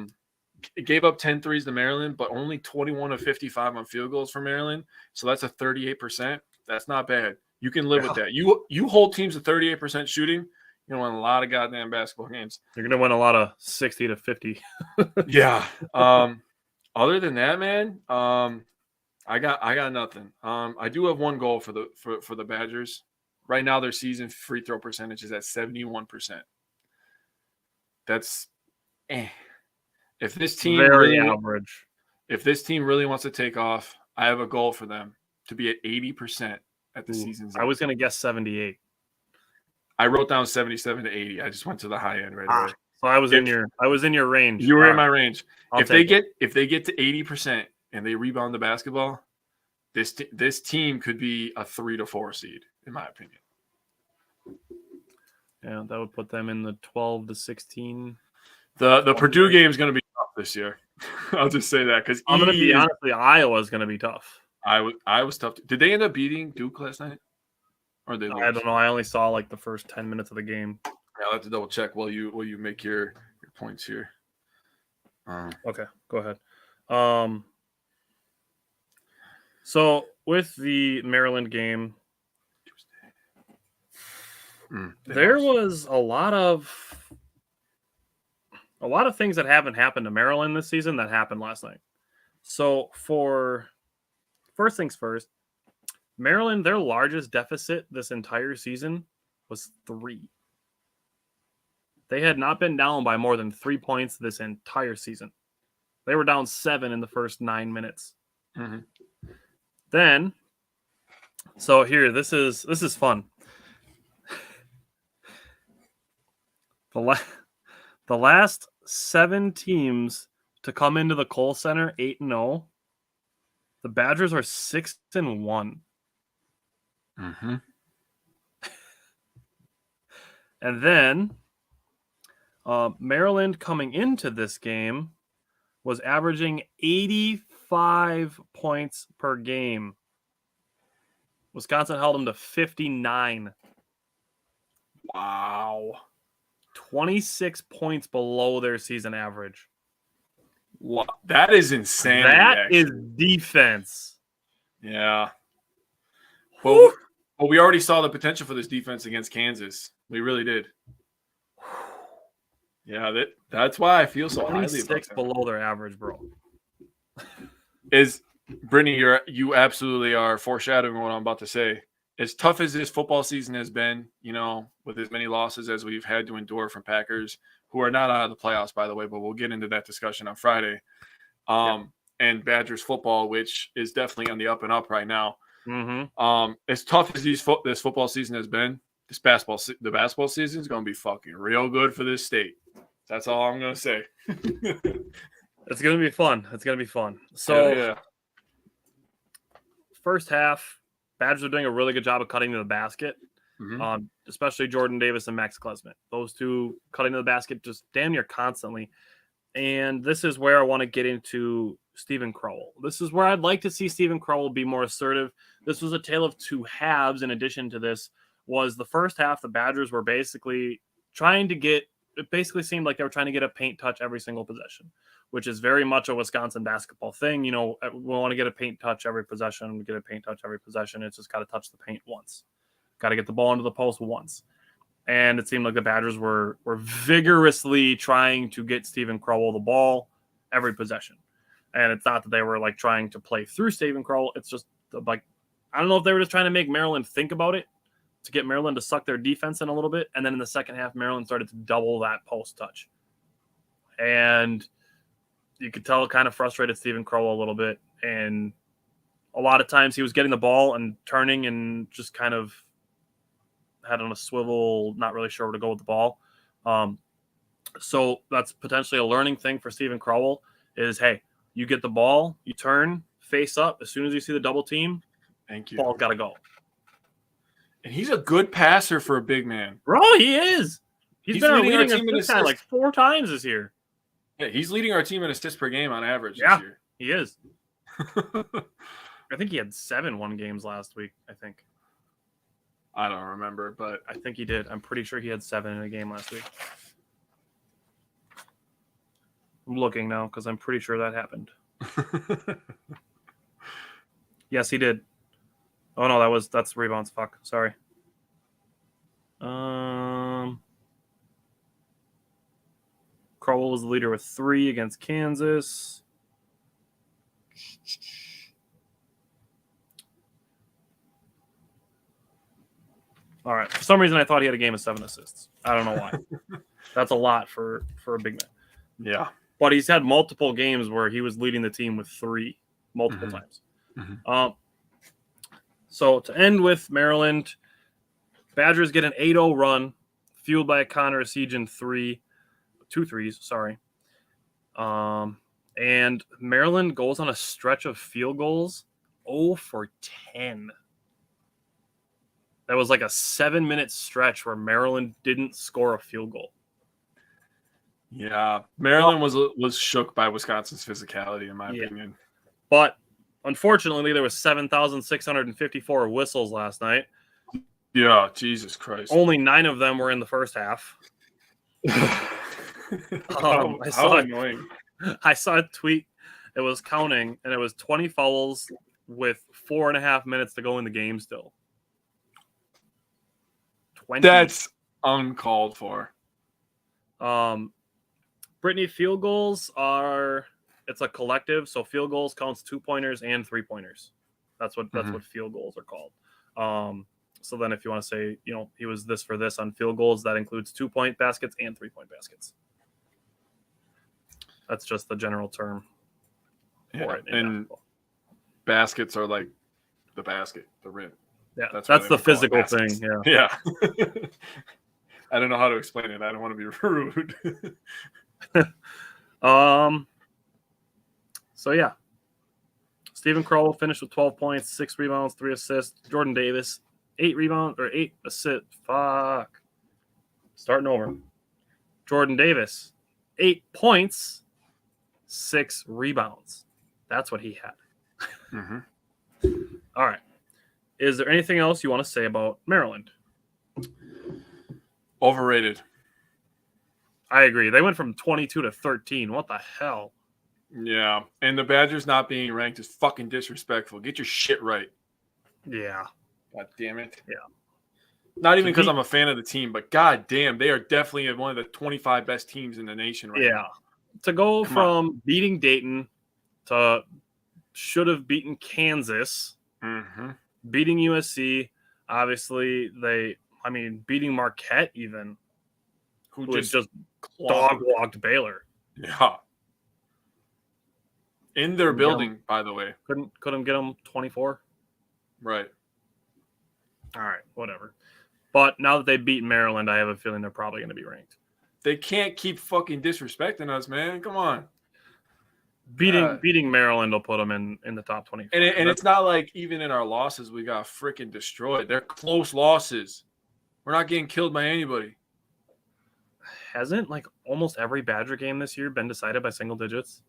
It gave up 10 threes to Maryland, but only 21 of 55 on field goals for Maryland. So that's a 38%. That's not bad. You can live with that. You hold teams to 38% shooting, you're going to win a lot of goddamn basketball games. You're going to win a lot of 60 to 50. Yeah. Other than that, man, I got nothing. I do have one goal for the Badgers. Right now, their season free throw percentage is at 71%. That's If this team average. If this team really wants to take off, I have a goal for them to be at 80% at the season's end. I was going to guess 78. I wrote down 77 to 80. I just went to the high end right away. So I was in your range. You were in my range. If they get to 80% and they rebound the basketball, this team could be a 3 to 4 seed, in my opinion. Yeah, that would put them in the 12 to 16. The Purdue game is going to be tough this year. I'll just say that because I'm going to be honestly, Iowa's going to be tough. I was tough. Did they end up beating Duke last night? Or they lose? I don't know. I only saw like the first 10 minutes of the game. Yeah, I'll have to double check while you make your points here. Okay, go ahead. So with the Maryland game, there was a lot of things that haven't happened to Maryland this season that happened last night. So for first things first, Maryland, their largest deficit this entire season was 3. They had not been down by more than 3 points this entire season. They were down 7 in the first 9 minutes. Mm-hmm. Then, so here, this is fun. The last 7 teams to come into the Kohl Center 8-0. The Badgers are 6-1. Mm-hmm. And then Maryland coming into this game was averaging 85 points per game. Wisconsin held them to 59. Wow. 26 points below their season average. Wow, that is insanity. That is defense. Yeah. Whew. Well, we already saw the potential for this defense against Kansas. We really did. Yeah, that's why I feel so highly about 26 them. below their average, bro. Is Brittany, you absolutely are foreshadowing what I'm about to say. As tough as this football season has been, with as many losses as we've had to endure from Packers, who are not out of the playoffs, by the way, but we'll get into that discussion on Friday. And Badgers football, which is definitely on the up and up right now. Mm-hmm. As tough as this football season has been, the basketball season is going to be fucking real good for this state. That's all I'm going to say. It's going to be fun. So, First half, Badgers are doing a really good job of cutting to the basket, especially Jordan Davis and Max Klesmit. Those two cutting to the basket just damn near constantly. And this is where I want to get into Stephen Crowell. This is where I'd like to see Stephen Crowell be more assertive. This was a tale of two halves. In addition to this, was the first half, the Badgers were basically it basically seemed like they were trying to get a paint touch every single possession, which is very much a Wisconsin basketball thing. We want to get a paint touch every possession. We get a paint touch every possession. It's just got to touch the paint once. Got to get the ball into the post once. And it seemed like the Badgers were vigorously trying to get Stephen Crowell the ball every possession. And it's not that they were like trying to play through Stephen Crowell. It's just like, I don't know if they were just trying to make Maryland think about it, to get Maryland to suck their defense in a little bit. And then in the second half, Maryland started to double that post touch. And you could tell it kind of frustrated Stephen Crowell a little bit. And a lot of times he was getting the ball and turning and just kind of had on a swivel, not really sure where to go with the ball. So that's potentially a learning thing for Stephen Crowell is, hey, you get the ball, you turn, face up. As soon as you see the double team, thank you. Ball's got to go. And he's a good passer for a big man. Bro, he is. He's been leading our team in assists like 4 times this year. Yeah, he's leading our team in assists per game on average this year. He is. I think he had 7 1-games last week, I think. I don't remember, but I think he did. I'm pretty sure he had 7 in a game last week. I'm looking now because I'm pretty sure that happened. Yes, he did. Oh no, that's rebounds. Fuck. Sorry. Crowell was the leader with 3 against Kansas. All right. For some reason, I thought he had a game of 7 assists. I don't know why. That's a lot for a big man. Yeah. But he's had multiple games where he was leading the team with 3 multiple times. So to end with Maryland, Badgers get an 8-0 run, fueled by a Connor Essegian 2 threes, sorry. And Maryland goes on a stretch of field goals, 0 for 10. That was like a 7-minute stretch where Maryland didn't score a field goal. Yeah, Maryland was shook by Wisconsin's physicality, in my opinion. But unfortunately, there was 7,654 whistles last night. Yeah, Jesus Christ. Only 9 of them were in the first half. How annoying. I saw a tweet. It was counting, and it was 20 fouls with 4.5 minutes to go in the game still. 20. That's uncalled for. Brittany, field goals it's a collective, so field goals counts 2-pointers and 3-pointers. That's what field goals are called. So then if you want to say, he was this for this on field goals, that includes 2-point baskets and 3-point baskets. That's just the general term for it. And baskets are like the basket, the rim. Yeah, that's the physical thing. Yeah. I don't know how to explain it. I don't want to be rude. So yeah, Stephen Crowell finished with 12 points, 6 rebounds, 3 assists. Jordan Davis, 8 rebounds or 8 assists. Fuck. Starting over. Jordan Davis, 8 points, 6 rebounds. That's what he had. All right. Is there anything else you want to say about Maryland? Overrated. I agree. They went from 22 to 13. What the hell? Yeah, and the Badgers not being ranked is fucking disrespectful. Get your shit right. Yeah. God damn it. Yeah. Not even because I'm a fan of the team, but god damn, they are definitely one of the 25 best teams in the nation right now. To go from beating Dayton to should have beaten Kansas, beating USC, obviously beating Marquette even, who just dog-walked Baylor. Yeah. In their building, by the way. Couldn't get them 24? Right. All right, whatever. But now that they've beaten Maryland, I have a feeling they're probably going to be ranked. They can't keep fucking disrespecting us, man. Come on. Beating Maryland will put them in the top 20. And it's not like even in our losses we got freaking destroyed. They're close losses. We're not getting killed by anybody. Hasn't like almost every Badger game this year been decided by single digits?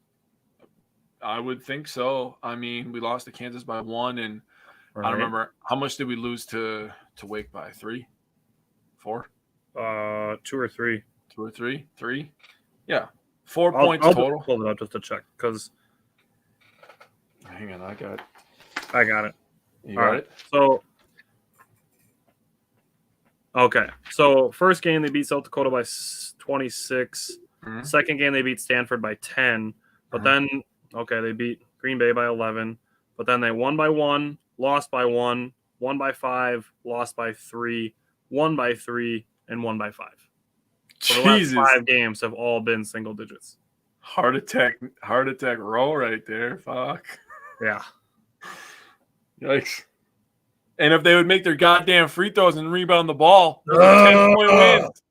I would think so. I mean, we lost to Kansas by 1, and I don't remember how much did we lose to Wake by 3, 4, 2 or 3. 2 or 3, 3. Yeah, 4 points total. I'll pull it up just to check because. Hang on, I got it. You got it. So first game they beat South Dakota by 26. Mm-hmm. Second game they beat Stanford by 10. But then they beat Green Bay by 11. But then they won by 1, lost by 1, won by 5, lost by 3, won by 3, and won by 5. So the last 5 games have all been single digits. Heart attack roll right there. Fuck. Yeah. Yikes. And if they would make their goddamn free throws and rebound the ball, 10-point wins.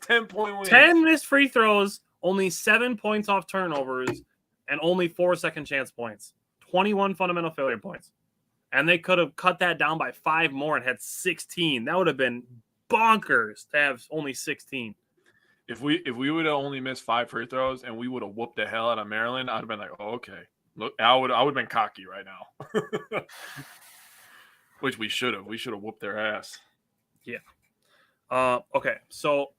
10-point wins. 10 missed free throws, only 7 points off turnovers, and only 4 second chance points. 21 fundamental failure points. And they could have cut that down by 5 more and had 16. That would have been bonkers to have only 16. If we would have only missed 5 free throws and we would have whooped the hell out of Maryland, I'd have been like, oh, okay. Look, I would have been cocky right now. Which we should have. We should have whooped their ass. Yeah. Okay, so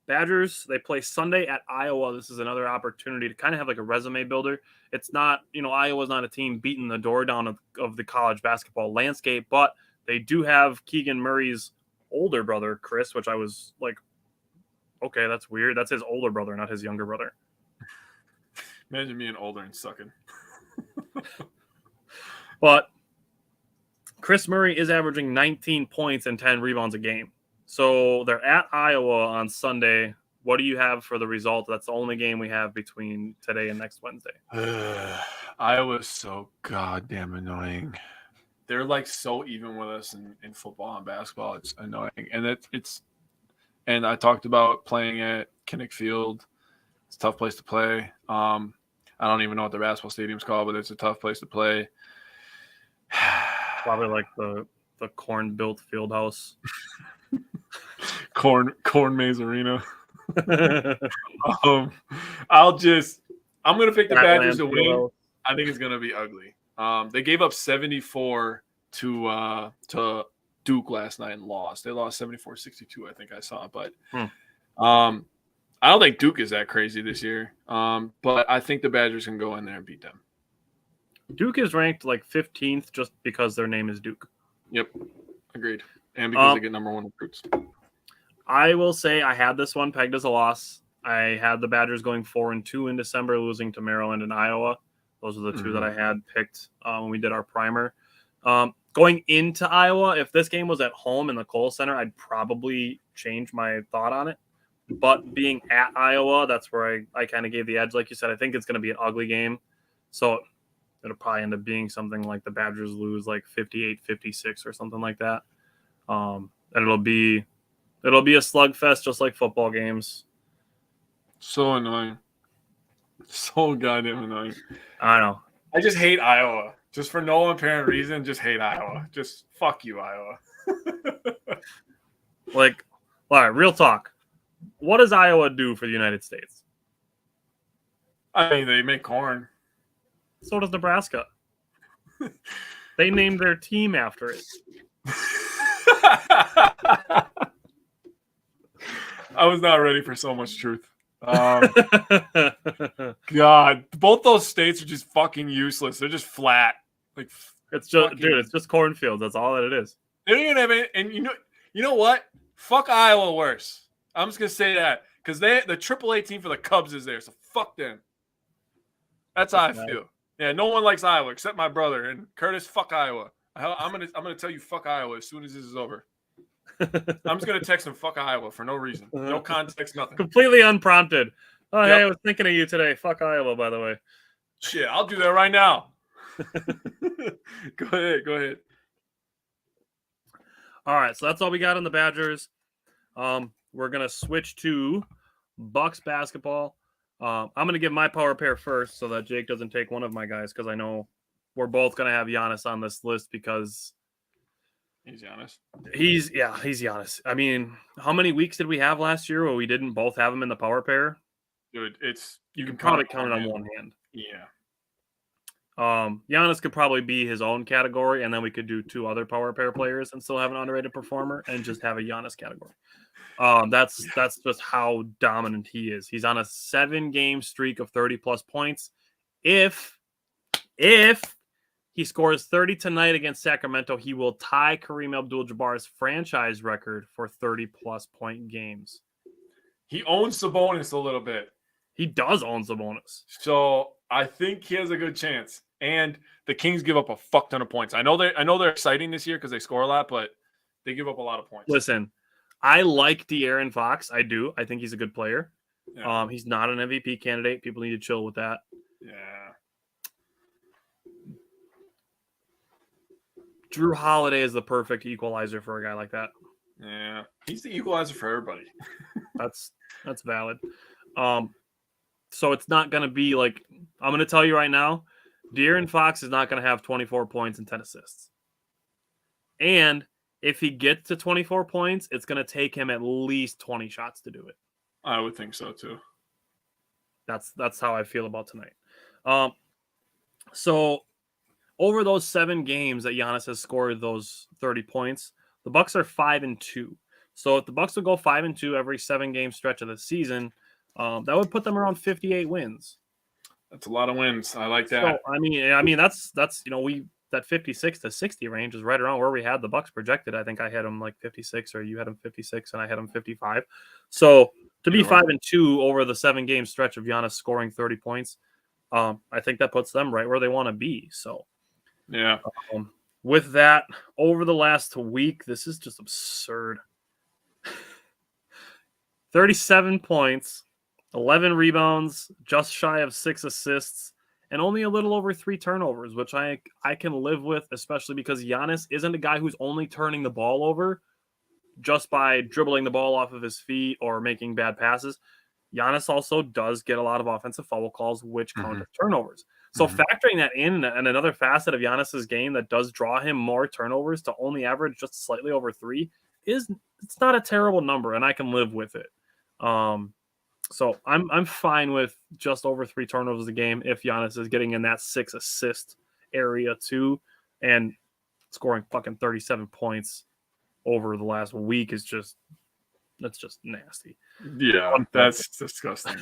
Badgers, they play Sunday at Iowa. This is another opportunity to kind of have like a resume builder. It's not, Iowa's not a team beating the door down of the college basketball landscape, but they do have Keegan Murray's older brother, Chris, which I was like, okay, that's weird. That's his older brother, not his younger brother. Imagine being older and sucking. But Chris Murray is averaging 19 points and 10 rebounds a game. So they're at Iowa on Sunday. What do you have for the result? That's the only game we have between today and next Wednesday. Iowa's so goddamn annoying. They're like so even with us in football and basketball. It's annoying. And and I talked about playing at Kinnick Field. It's a tough place to play. I don't even know what the basketball stadium's called, but it's a tough place to play. Probably like the corn-built field house. Corn Maze Arena. I'm gonna pick the Badgers to win. I think it's gonna be ugly. They gave up 74 to Duke last night and lost. They lost 74-62, I think I saw. But I don't think Duke is that crazy this year. But I think the Badgers can go in there and beat them. Duke is ranked like 15th just because their name is Duke. Yep, agreed. And because they get number 1 recruits. I will say I had this one pegged as a loss. I had the Badgers going 4-2 in December, losing to Maryland and Iowa. Those are the two that I had picked when we did our primer. Going into Iowa, if this game was at home in the Kohl Center, I'd probably change my thought on it. But being at Iowa, that's where I kind of gave the edge. Like you said, I think it's going to be an ugly game. So it'll probably end up being something like the Badgers lose like 58-56 or something like that. And it'll be a slugfest just like football games. So annoying. So goddamn annoying. I know. I just hate Iowa. Just for no apparent reason, just hate Iowa. Just fuck you, Iowa. Like, all right, real talk. What does Iowa do for the United States? I mean, they make corn. So does Nebraska. They named their team after it. I was not ready for so much truth. God, both those states are just fucking useless. They're just flat. Like it's just, fucking, dude, it's just cornfields. That's all that it is. they don't even have any, and you know what? Fuck Iowa worse. I'm just gonna say that because the AAA team for the Cubs is there, so fuck them. That's how I feel. Yeah, no one likes Iowa except my brother and Curtis. Fuck Iowa. I'm gonna tell you fuck Iowa as soon as this is over. I'm just gonna text him fuck Iowa for no reason, no context, nothing. Completely unprompted. Oh, hey, I was thinking of you today. Fuck Iowa, by the way. Shit, I'll do that right now. Go ahead. All right, so that's all we got on the Badgers. We're gonna switch to Bucks basketball. I'm gonna give my power pair first, so that Jake doesn't take one of my guys, because I know we're both gonna have Giannis on this list because he's Giannis. He's Giannis. I mean, how many weeks did we have last year where we didn't both have him in the power pair? Dude, you can probably count it on one hand. Yeah. Giannis could probably be his own category, and then we could do two other power pair players and still have an underrated performer and just have a Giannis category. That's just how dominant he is. He's on a 7-game streak of 30+ points. If he scores 30 tonight against Sacramento, he will tie Kareem Abdul-Jabbar's franchise record for 30+ point games. He owns Sabonis a little bit. He does own Sabonis. So I think he has a good chance. And the Kings give up a fuck ton of points. I know they're exciting this year because they score a lot, but they give up a lot of points. Listen, I like De'Aaron Fox. I do. I think he's a good player. Yeah. He's not an MVP candidate. People need to chill with that. Yeah. Drew Holiday is the perfect equalizer for a guy like that. Yeah. He's the equalizer for everybody. That's valid. So it's not going to be like, I'm going to tell you right now, De'Aaron Fox is not going to have 24 points and 10 assists. And if he gets to 24 points, it's going to take him at least 20 shots to do it. I would think so too. That's how I feel about tonight. So over those 7 games that Giannis has scored those 30 points, the Bucks are 5-2. So if the Bucks would go 5-2 every 7-game stretch of the season, that would put them around 58 wins. That's a lot of wins. I like that. So, I mean that's that 56 to 60 range is right around where we had the Bucks projected. I think I had them like 56, or you had them 56, and I had them 55. So to be 5-2 over the 7-game stretch of Giannis scoring 30 points, I think that puts them right where they want to be. So yeah. With that, over the last week, this is just absurd. 37 points, 11 rebounds, just shy of 6 assists, and only a little over 3 turnovers, which I can live with, especially because Giannis isn't a guy who's only turning the ball over just by dribbling the ball off of his feet or making bad passes. Giannis also does get a lot of offensive foul calls, which count as turnovers. So factoring that in, and another facet of Giannis's game that does draw him more turnovers to only average just slightly over 3 it's not a terrible number, and I can live with it. So I'm fine with just over 3 turnovers a game if Giannis is getting in that 6 assist area too, and scoring fucking 37 points over the last week is just nasty. Yeah, that's disgusting.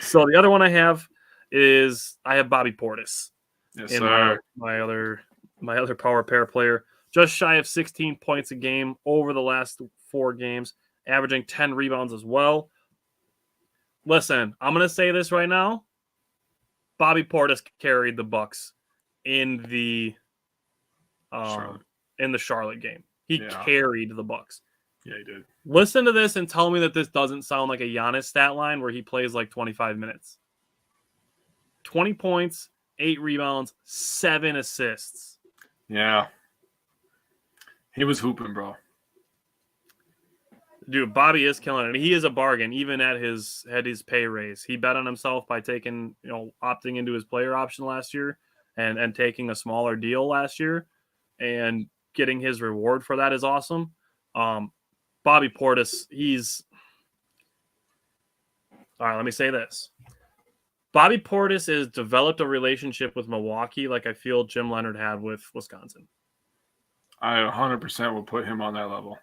So the other one I have Bobby Portis. Yes, in sir. my other power pair player, just shy of 16 points a game over the last 4 games, averaging 10 rebounds as well. Listen, I'm going to say this right now. Bobby Portis carried the Bucks in the Charlotte game. He carried the Bucks. Yeah, he did. Listen to this and tell me that this doesn't sound like a Giannis stat line where he plays like 25 minutes. 20 points, 8 rebounds, 7 assists. Yeah. He was hooping, bro. Dude, Bobby is killing it. He is a bargain, even at his pay raise. He bet on himself by taking, opting into his player option last year and taking a smaller deal last year, and getting his reward for that is awesome. Bobby Portis, all right, let me say this. Bobby Portis has developed a relationship with Milwaukee like I feel Jim Leonard had with Wisconsin. I 100% will put him on that level.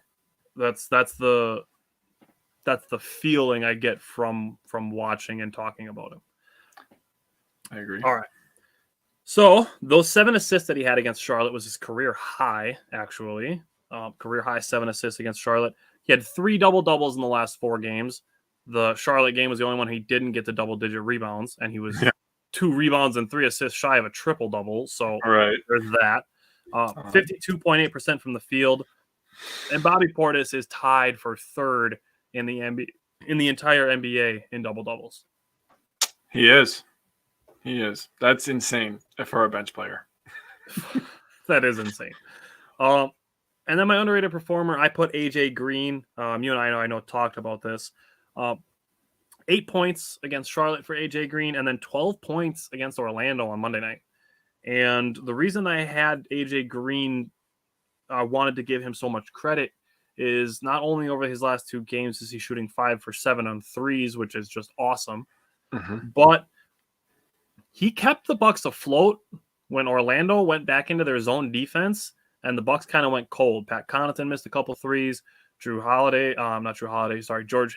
That's the that's the feeling I get from watching and talking about him. I agree. All right. So those 7 assists that he had against Charlotte was his career high, actually. Career high 7 assists against Charlotte. He had 3 double-doubles in the last 4 games. The Charlotte game was the only one he didn't get to double-digit rebounds, and he was 2 rebounds and 3 assists shy of a triple-double. So there's that. 52.8% from the field. And Bobby Portis is tied for 3rd in the entire NBA in double-doubles. He is. That's insane for a bench player. That is insane. And then my underrated performer, I put AJ Green. You and I know talked about this. 8 points against Charlotte for AJ Green, and then 12 points against Orlando on Monday night. And the reason I had AJ Green wanted to give him so much credit is not only over his last 2 games is he shooting 5 for 7 on threes, which is just awesome, but he kept the Bucks afloat when Orlando went back into their zone defense, and the Bucks kind of went cold. Pat Connaughton missed a couple threes. George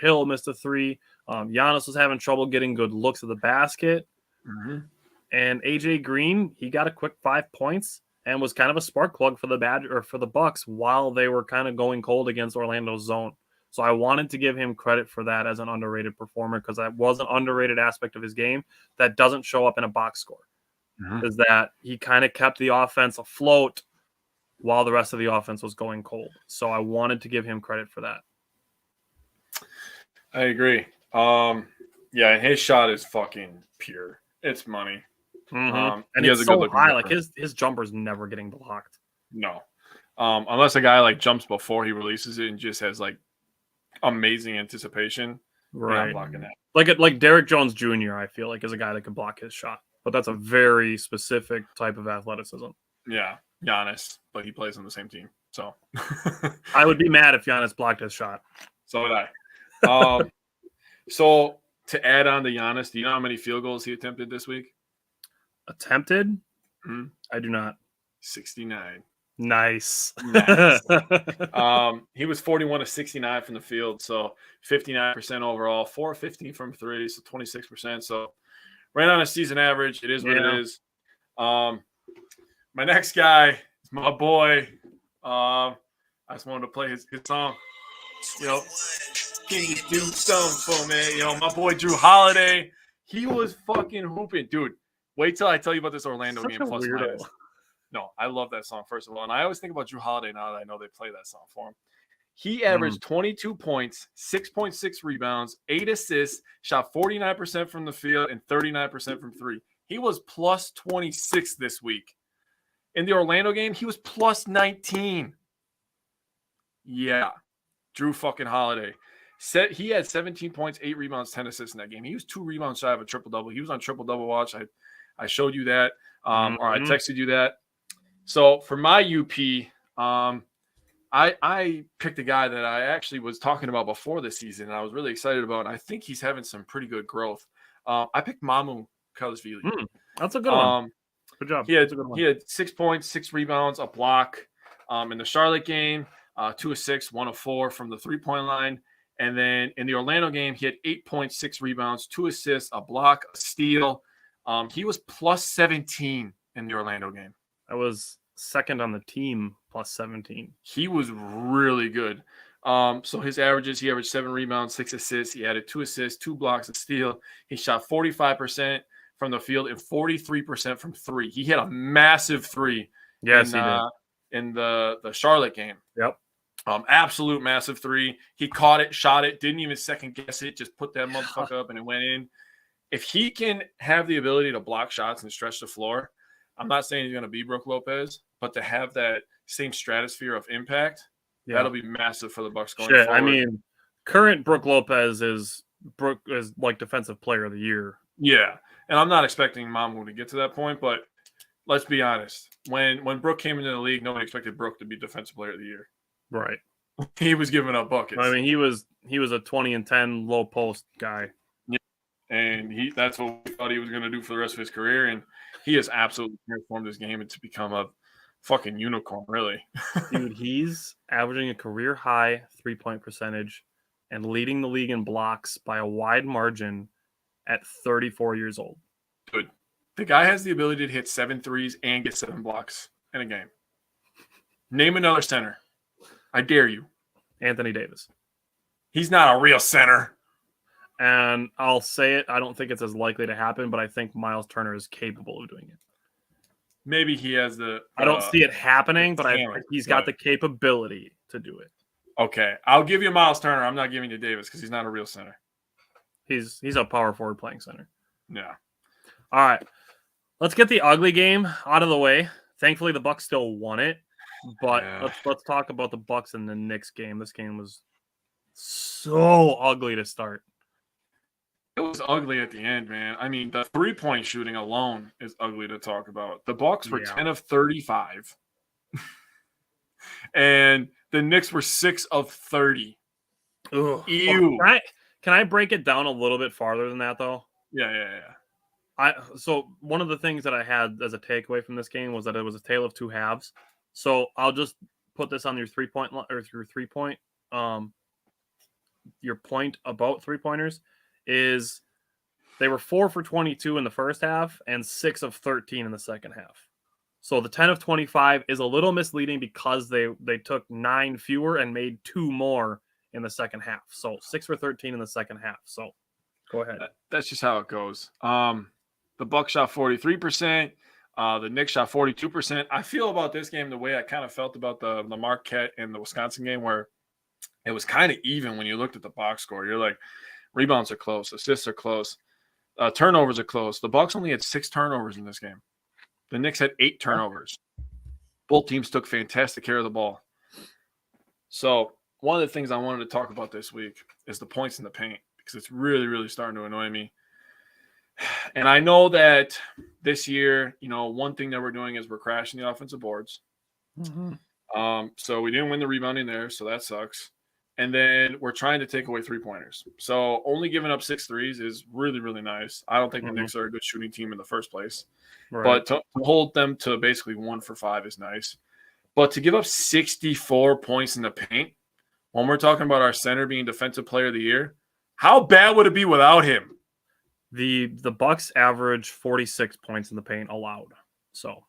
Hill missed a 3. Giannis was having trouble getting good looks at the basket. And AJ Green, he got a quick 5 points and was kind of a spark plug for the Bucks while they were kind of going cold against Orlando's zone. So I wanted to give him credit for that as an underrated performer, because that was an underrated aspect of his game that doesn't show up in a box score. Is that he kind of kept the offense afloat while the rest of the offense was going cold. So I wanted to give him credit for that. I agree. Yeah, his shot is fucking pure. It's money. And it's so high. Like his jumper's never getting blocked. No. Unless a guy like jumps before he releases it and just has like amazing anticipation. Right. Blocking that. Like Derrick Jones Jr., I feel like, is a guy that can block his shot. But that's a very specific type of athleticism. Yeah. Giannis, but he plays on the same team. So I would be mad if Giannis blocked his shot. So would I. So to add on to Giannis, do you know how many field goals he attempted this week? Attempted? I do not. 69. Nice. He was 41 of 69 from the field, so 59% overall, 4 of 15 from 3, so 26%. So right on a season average. It is what it is. My next guy is my boy. I just wanted to play his song. Can you do something for me? My boy Drew Holiday. He was fucking hooping. Dude, wait till I tell you about this Orlando game plus minus. No, I love that song, first of all. And I always think about Drew Holiday now that I know they play that song for him. He averaged 22 points, 6.6 rebounds, 8 assists, shot 49% from the field, and 39% from 3. He was plus 26 this week. In the Orlando game, he was plus 19. Yeah. Drew fucking Holiday. He had 17 points, 8 rebounds, 10 assists in that game. He was 2 rebounds shy of a triple-double. He was on triple-double watch. I showed you that, or I texted you that. So for my UP, I picked a guy that I actually was talking about before the season, and I was really excited about, and I think he's having some pretty good growth. I picked Mamu Kalashvili. That's a good one. Good job. He had 6 points, 6 rebounds, a block in the Charlotte game, 2 of 6, 1 of 4 from the three-point line. And then in the Orlando game, he had 8 points, 6 rebounds, 2 assists, a block, a steal. He was plus 17 in the Orlando game. I was second on the team, plus 17. He was really good. So his averages, he averaged 7 rebounds, 6 assists. He added 2 assists, 2 blocks, a steal. He shot 45% from the field and 43% from 3. He had a massive 3 he did. In the Charlotte game. Yep. Absolute massive 3. He caught it, shot it, didn't even second guess it, just put that motherfucker up and it went in. If he can have the ability to block shots and stretch the floor, I'm not saying he's going to be Brook Lopez, but to have that same stratosphere of impact, that'll be massive for the Bucks going forward. I mean, current Brook Lopez is like defensive player of the year. Yeah, and I'm not expecting Mamu to get to that point, but let's be honest. When Brook came into the league, no one expected Brook to be defensive player of the year. Right. He was giving up buckets. I mean, he was a 20 and 10 low post guy. Yeah. And that's what we thought he was going to do for the rest of his career, and he has absolutely transformed his game to become a fucking unicorn, really. Dude, he's averaging a career high 3-point percentage and leading the league in blocks by a wide margin at 34 years old. Dude, the guy has the ability to hit 7 threes and get 7 blocks in a game. Name another center. I dare you. Anthony Davis. He's not a real center. And I'll say it, I don't think it's as likely to happen, but I think Miles Turner is capable of doing it. Maybe he has the... I don't see it happening, but I think he's got the capability to do it. Okay. I'll give you Miles Turner. I'm not giving you Davis because he's not a real center. He's a power forward playing center. Yeah. All right. Let's get the ugly game out of the way. Thankfully, the Bucks still won it. But let's talk about the Bucks and the Knicks game. This game was so ugly to start. It was ugly at the end, man. I mean, the 3-point shooting alone is ugly to talk about. The Bucks were 10 of 35. And the Knicks were 6 of 30. Ugh. Ew. Can I break it down a little bit farther than that, though? Yeah. So one of the things that I had as a takeaway from this game was that it was a tale of two halves. So I'll just put this on your 3-point your point about 3-pointers is they were 4 for 22 in the first half and 6 of 13 in the second half. So the 10 of 25 is a little misleading because they took 9 fewer and made 2 more in the second half. So 6 for 13 in the second half. So go ahead. That's just how it goes. The Bucks shot 43%. The Knicks shot 42%. I feel about this game the way I kind of felt about the Marquette and the Wisconsin game, where it was kind of even when you looked at the box score. You're like, rebounds are close, assists are close, turnovers are close. The Bucks only had 6 turnovers in this game. The Knicks had 8 turnovers. Both teams took fantastic care of the ball. So one of the things I wanted to talk about this week is the points in the paint, because it's really, really starting to annoy me. And I know that this year, one thing that we're doing is we're crashing the offensive boards. Mm-hmm. So we didn't win the rebounding there, so that sucks. And then we're trying to take away 3-pointers. So only giving up 6 threes is really, really nice. I don't think the Knicks are a good shooting team in the first place. Right. But to hold them to basically 1 for 5 is nice. But to give up 64 points in the paint, when we're talking about our center being Defensive Player of the Year, how bad would it be without him? The Bucks average 46 points in the paint allowed. So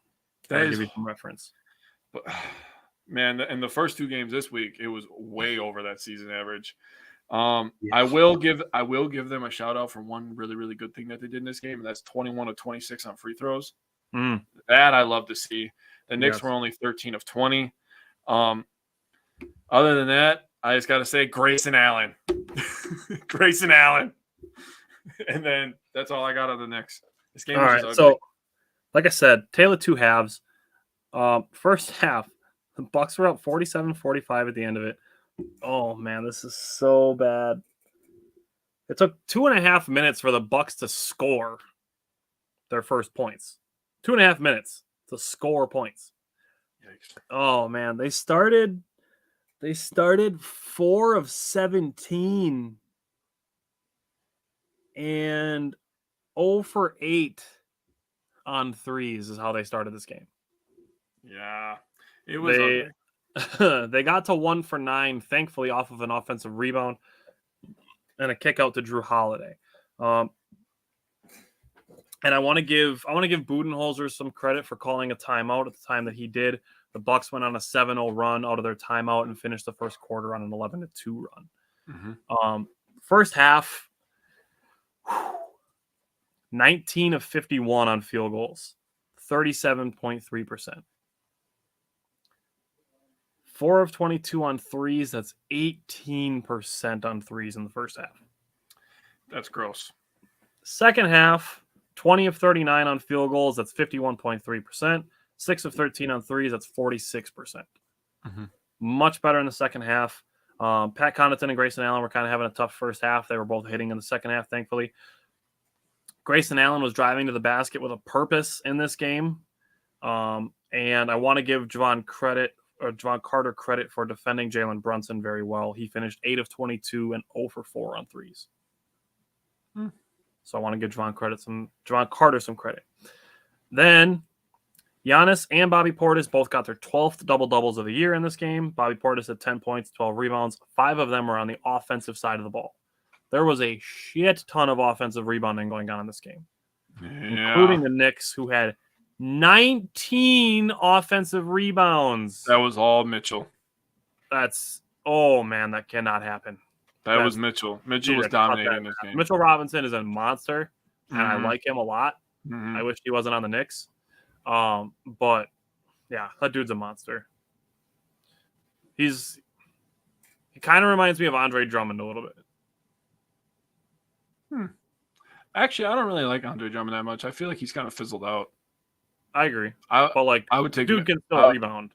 that'll give you some reference. But, man, in the first 2 games this week, it was way over that season average. Yes. I will give them a shout out for one really, really good thing that they did in this game, and that's 21 of 26 on free throws. That I love to see. The Knicks were only 13 of 20. Other than that, I just got to say Grayson Allen. Grayson Allen. And then that's all I got on the Knicks. This game was ugly. So, like I said, tale of two halves. First half, the Bucks were up 47-45 at the end of it. Oh, man, this is so bad. It took 2.5 minutes for the Bucks to score their first points. 2.5 minutes to score points. Yikes. Oh, man, they started 4 of 17 and 0 for 8 on threes is how they started this game. Yeah, it was ugly. They got to 1 for 9, thankfully, off of an offensive rebound and a kick out to Drew Holiday. And I want to give Budenholzer some credit for calling a timeout at the time that he did. The Bucks went on a 7-0 run out of their timeout and finished the first quarter on an 11-2 run. Mm-hmm. First half, 19 of 51 on field goals, 37.3%. 4 of 22 on threes. That's 18% on threes in the first half. That's gross. Second half, 20 of 39 on field goals. That's 51.3%. 6 of 13 on threes. That's 46%. Mm-hmm. Much better in the second half. Pat Connaughton and Grayson Allen were kind of having a tough first half. They were both hitting in the second half, thankfully. Grayson Allen was driving to the basket with a purpose in this game. And I want to give Javon Carter credit for defending Jalen Brunson very well. He finished 8 of 22 and 0 for 4 on threes. So I want to give Javon Carter some credit. Then Giannis and Bobby Portis both got their 12th double-doubles of the year in this game. Bobby Portis had 10 points, 12 rebounds. 5 of them were on the offensive side of the ball. There was a shit ton of offensive rebounding going on in this game, including the Knicks, who had 19 offensive rebounds. That was all Mitchell. Oh, man, that cannot happen. That was Mitchell. Mitchell was dominating this game. Mitchell Robinson is a monster, and I like him a lot. I wish he wasn't on the Knicks. But yeah, that dude's a monster. He kind of reminds me of Andre Drummond a little bit. Actually, I don't really like Andre Drummond that much. I feel like he's kind of fizzled out. I agree. But I would take dude can still rebound.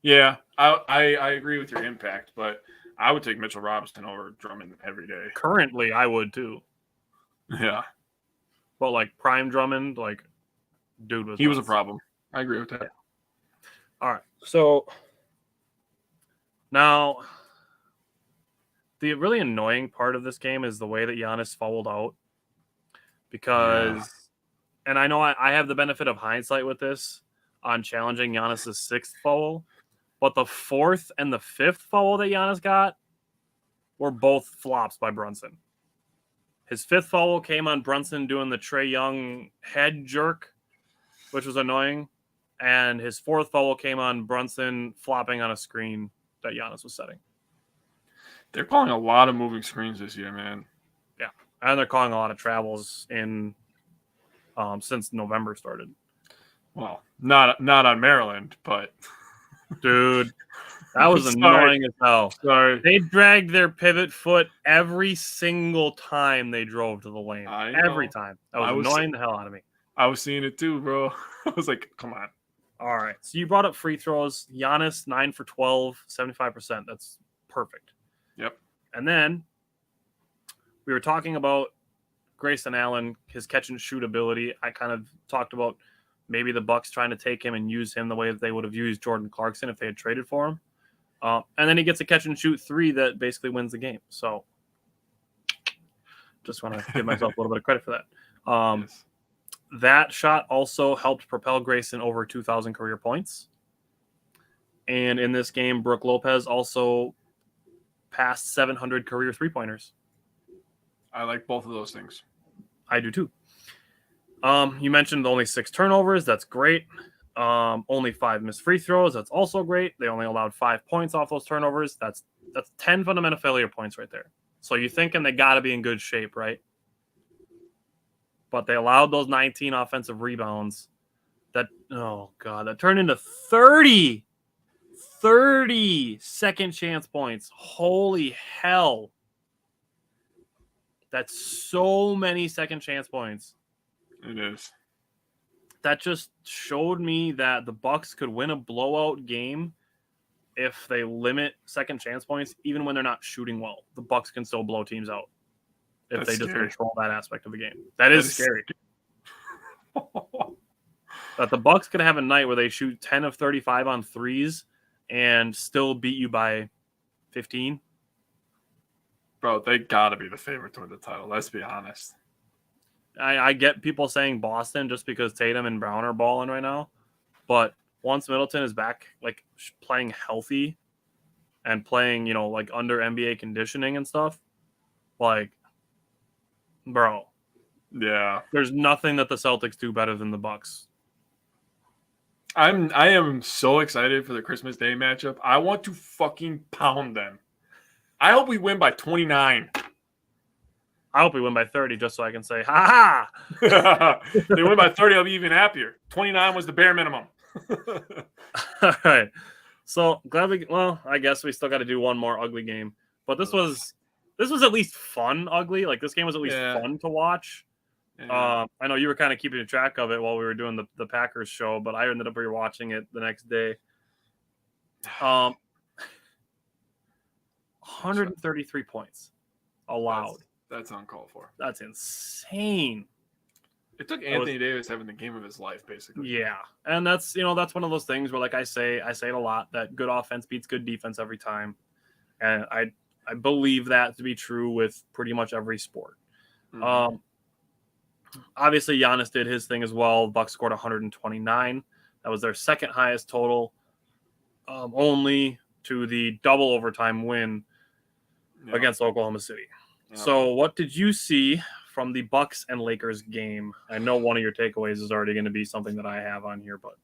Yeah, I agree with your impact, but I would take Mitchell Robinson over Drummond every day. Currently, I would too. Yeah. But like prime Drummond, like dude was. He was a problem. I agree with that. Yeah. All right. So now the really annoying part of this game is the way that Giannis fouled out. Because, and I know I have the benefit of hindsight with this on challenging Giannis's 6th foul, but the 4th and the 5th foul that Giannis got were both flops by Brunson. His 5th foul came on Brunson doing the Trae Young head jerk, which was annoying. And his 4th foul came on Brunson flopping on a screen that Giannis was setting. They're calling a lot of moving screens this year, man. Yeah. And they're calling a lot of travels in since November started. Well, not on Maryland, but dude, that was annoying as hell. Sorry. They dragged their pivot foot every single time they drove to the lane. Every time. That was annoying the hell out of me. I was seeing it too, bro. I was like, come on. All right. So you brought up free throws. Giannis, 9 for 12, 75%. That's perfect. Yep. And then we were talking about Grayson Allen, his catch and shoot ability. I kind of talked about maybe the Bucks trying to take him and use him the way that they would have used Jordan Clarkson if they had traded for him. And then he gets a catch and shoot 3 that basically wins the game. So just want to give myself a little bit of credit for that. Yes. That shot also helped propel Grayson over 2,000 career points. And in this game, Brook Lopez also passed 700 career three-pointers. I like both of those things. I do too. You mentioned only 6 turnovers. That's great. Only 5 missed free throws. That's also great. They only allowed 5 points off those turnovers. That's 10 fundamental failure points right there. So you're thinking they got to be in good shape, right? But they allowed those 19 offensive rebounds. That turned into 30 second chance points. Holy hell. That's so many second chance points. It is. That just showed me that the Bucks could win a blowout game if they limit second chance points, even when they're not shooting well. The Bucks can still blow teams out if they just control that aspect of the game. That is scary. That the Bucks could have a night where they shoot 10 of 35 on threes and still beat you by 15. Bro, they got to be the favorite toward the title. Let's be honest. I get people saying Boston just because Tatum and Brown are balling right now. But once Middleton is back, like playing healthy and playing, like under NBA conditioning and stuff, like, bro. Yeah. There's nothing that the Celtics do better than the Bucks. I am so excited for the Christmas Day matchup. I want to fucking pound them. I hope we win by 29. I hope we win by 30 just so I can say, ha ha. They win by 30, I'll be even happier. 29 was the bare minimum. All right. So I guess we still got to do one more ugly game. But this was at least fun ugly. Like this game was at least fun to watch. Yeah. I know you were kind of keeping track of it while we were doing the Packers show, but I ended up rewatching it the next day. 133 points allowed. That's uncalled for. That's insane. It took Anthony Davis having the game of his life, basically. Yeah, and that's one of those things where, like I say it a lot, that good offense beats good defense every time, and I believe that to be true with pretty much every sport. Mm-hmm. Obviously, Giannis did his thing as well. Bucks scored 129. That was their second highest total, only to the double overtime win against Oklahoma City. Yep. So what did you see from the Bucks and Lakers game? I know one of your takeaways is already going to be something that I have on here, but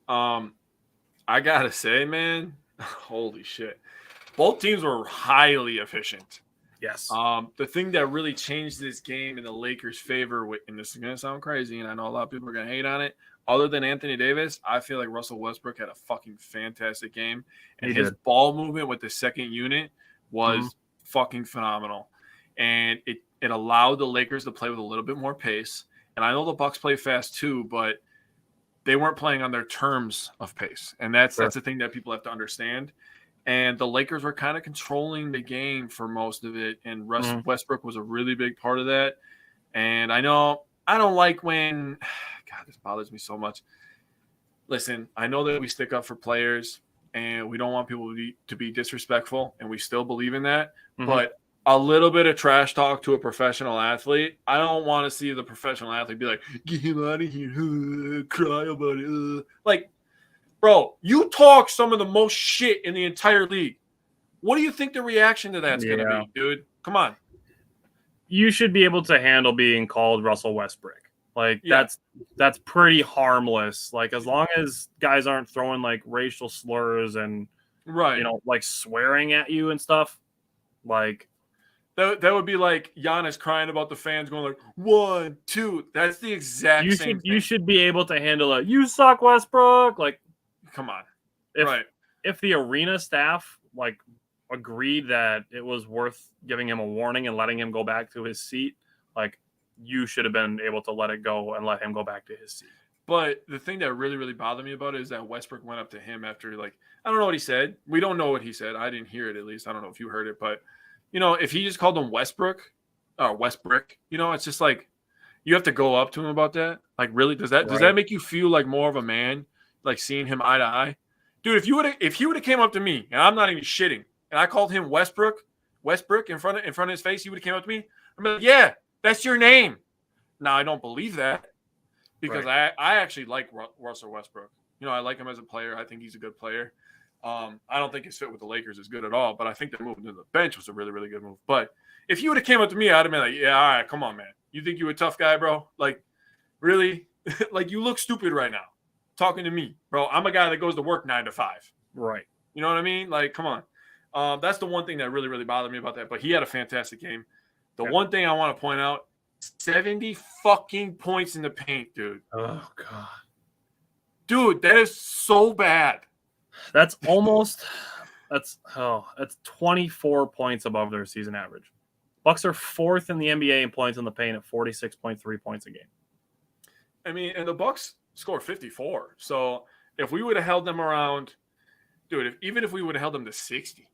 I got to say, man, holy shit. Both teams were highly efficient. Yes. The thing that really changed this game in the Lakers' favor, and this is going to sound crazy, and I know a lot of people are going to hate on it, other than Anthony Davis, I feel like Russell Westbrook had a fucking fantastic game. And his ball movement with the second unit was fucking phenomenal. And it allowed the Lakers to play with a little bit more pace. And I know the Bucks play fast too, but they weren't playing on their terms of pace. And that's the thing that people have to understand. And the Lakers were kind of controlling the game for most of it. And Westbrook was a really big part of that. And I know I don't like when – God, this bothers me so much. Listen, I know that we stick up for players and we don't want people to be disrespectful, and we still believe in that. But a little bit of trash talk to a professional athlete, I don't want to see the professional athlete be like, get him out of here, cry about it. Like, bro, you talk some of the most shit in the entire league. What do you think the reaction to that's going to be, dude? Come on. You should be able to handle being called Russell Westbrook. Like, that's pretty harmless. Like, as long as guys aren't throwing, like, racial slurs and, you know, like, swearing at you and stuff, like. That would be like Giannis crying about the fans going like, 1, 2. That's the exact same thing. You should be able to handle it. You suck, Westbrook. Like, come on. If the arena staff, like, agreed that it was worth giving him a warning and letting him go back to his seat, like, you should have been able to let it go and let him go back to his seat. But the thing that really, really bothered me about it is that Westbrook went up to him after, like, I don't know what he said. We don't know what he said. I didn't hear it, at least. I don't know if you heard it. But, you know, if he just called him Westbrook, you know, it's just like you have to go up to him about that. Like, really? Does that make you feel like more of a man, like seeing him eye to eye? Dude, if he would have came up to me, and I'm not even shitting, and I called him Westbrook in front of his face, he would have came up to me. I'm like, yeah, that's your name. Now, I don't believe that because I actually like Russell Westbrook. You know, I like him as a player. I think he's a good player. I don't think his fit with the Lakers is good at all, but I think the move to the bench was a really, really good move. But if you would have came up to me, I'd have been like, yeah, all right, come on, man. You think you a tough guy, bro? Like, really? Like, you look stupid right now talking to me, bro. I'm a guy that goes to work 9 to 5. Right. You know what I mean? Like, come on. That's the one thing that really, really bothered me about that. But he had a fantastic game. The one thing I want to point out, 70 fucking points in the paint, dude. Oh, God. Dude, that is so bad. That's 24 points above their season average. Bucks are 4th in the NBA in points in the paint at 46.3 points a game. I mean, and the Bucks score 54. So if we would have held them around, dude, even if we would have held them to 60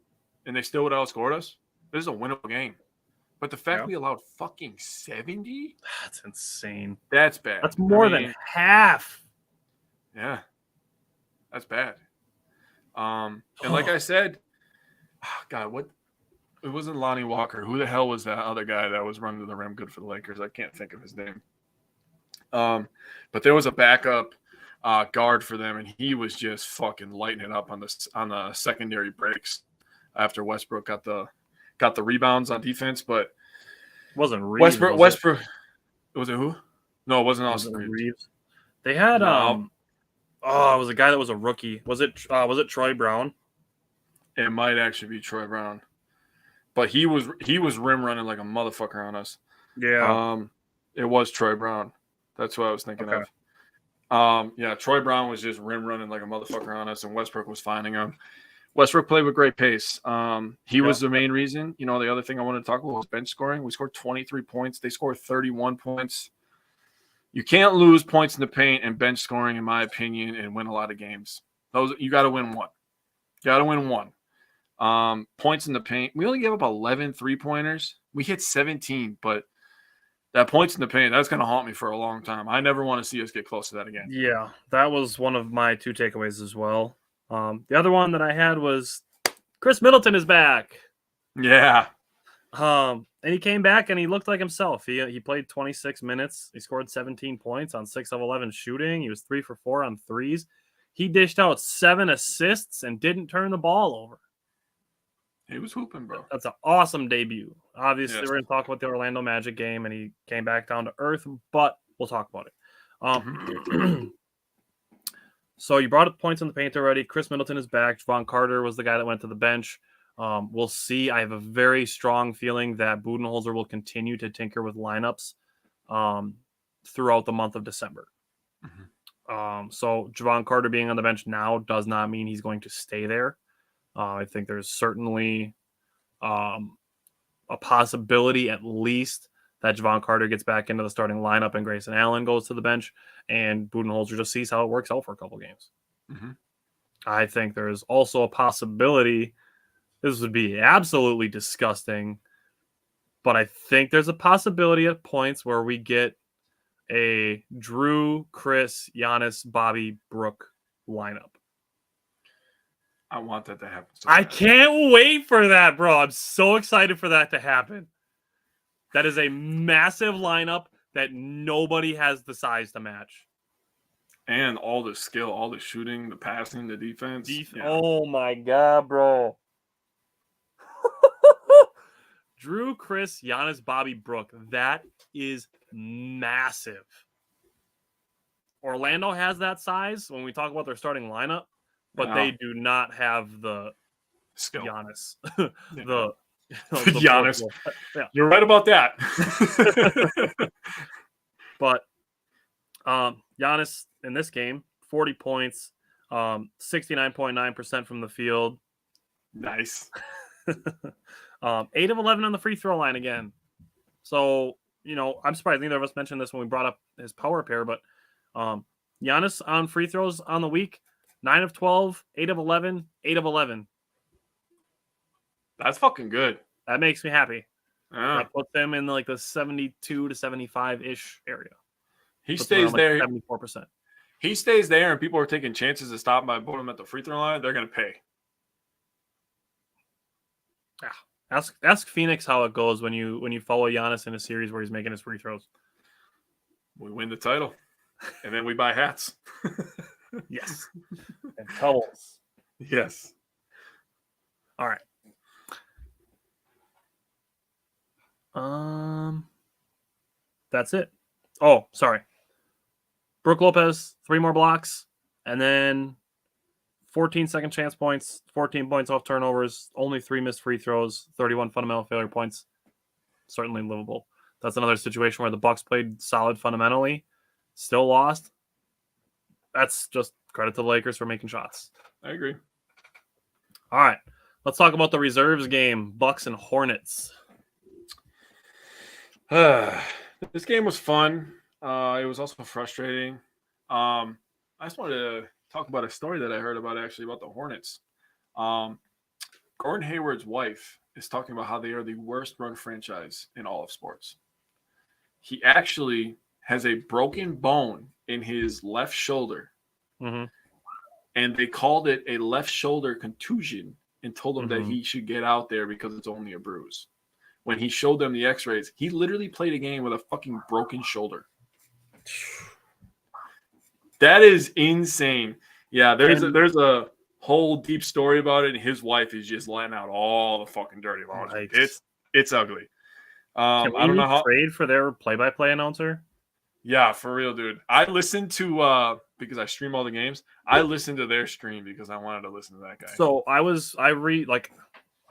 and they still would have outscored us, this is a winnable game. But the fact we allowed fucking 70? That's insane. That's bad. That's more than half. Yeah. That's bad. And like I said, God, what? It wasn't Lonnie Walker. Who the hell was that other guy that was running to the rim good for the Lakers? I can't think of his name. But there was a backup guard for them, and he was just fucking lighting it up on the secondary breaks after Westbrook got the rebounds on defense. But it wasn't Reeves. Westbrook. Was it who? No, it wasn't Austin Reeves. They had it was a guy that was a rookie. Was it Troy Brown? It might actually be Troy Brown. But he was rim running like a motherfucker on us. Yeah. It was Troy Brown. That's what I was thinking of. Yeah, Troy Brown was just rim running like a motherfucker on us, and Westbrook was finding him. Westbrook played with great pace. He was the main reason. You know, the other thing I wanted to talk about was bench scoring. We scored 23 points. They scored 31 points. You can't lose points in the paint and bench scoring, in my opinion, and win a lot of games. You got to win one. Points in the paint. We only gave up 11 3-pointers. We hit 17, but that points in the paint, that's going to haunt me for a long time. I never want to see us get close to that again. Yeah, that was one of my 2 takeaways as well. The other one that I had was Chris Middleton is back. Yeah. And he came back and he looked like himself. He played 26 minutes. He scored 17 points on 6 of 11 shooting. He was 3 for 4 on threes. He dished out 7 assists and didn't turn the ball over. He was hooping, bro. That's an awesome debut. Obviously, Yes. we're going to talk about the Orlando Magic game, and he came back down to earth, but we'll talk about it. So you brought up points in the paint already. Chris Middleton is back. Javon Carter was the guy that went to the bench. We'll see. I have a very strong feeling that Budenholzer will continue to tinker with lineups throughout the month of December. So Javon Carter being on the bench now does not mean he's going to stay there. I think there's certainly a possibility at least that Javon Carter gets back into the starting lineup and Grayson Allen goes to the bench and Budenholzer just sees how it works out for a couple games. I think there's also a possibility, this would be absolutely disgusting, but I think there's a possibility at points where we get a Drew, Chris, Giannis, Bobby, Brooke lineup. I want that to happen. I can't wait for that, bro. I'm so excited for that to happen. That is a massive lineup that nobody has the size to match. And all the skill, all the shooting, the passing, the defense. Oh my God, bro. Drew, Chris, Giannis, Bobby, Brooke. That is massive. Orlando has that size when we talk about their starting lineup, but they do not have the skill. Giannis. the Giannis. Yeah. You're right about that. But Giannis in this game, 40 points, 69.9% from the field. Nice. 8 of 11 on the free throw line again. So, I'm surprised neither of us mentioned this when we brought up his power pair, but Giannis on free throws on the week, 9 of 12, 8 of 11, 8 of 11. That's fucking good. That makes me happy. That puts them in like the 72 to 75-ish area. He stays there. 74%. He stays there, and people are taking chances to stop him by putting him at the free throw line. They're going to pay. Yeah. Ask Phoenix how it goes when you follow Giannis in a series where he's making his free throws. We win the title, and then we buy hats. Yes. And towels. Yes. All right. That's it. Oh, sorry. Brook Lopez, 3 more blocks, and then 14 second chance points, 14 points off turnovers, only 3 missed free throws, 31 fundamental failure points. Certainly livable. That's another situation where the Bucks played solid fundamentally, still lost. That's just credit to the Lakers for making shots. I agree. All right. Let's talk about the reserves game, Bucks and Hornets. This game was fun. It was also frustrating. I just wanted to talk about a story that I heard about the Hornets. Gordon Hayward's wife is talking about how they are the worst run franchise in all of sports. He actually has a broken bone in his left shoulder. And they called it a left shoulder contusion and told him that he should get out there because it's only a bruise. When he showed them the x-rays, he literally played a game with a fucking broken shoulder. That is insane. Yeah, there's a whole deep story about it, and his wife is just letting out all the fucking dirty laundry. Nice. It's ugly. Can we I don't know how trade for their play-by-play announcer? Yeah, for real, dude. I listened to because I stream all the games. I listened to their stream because I wanted to listen to that guy. So I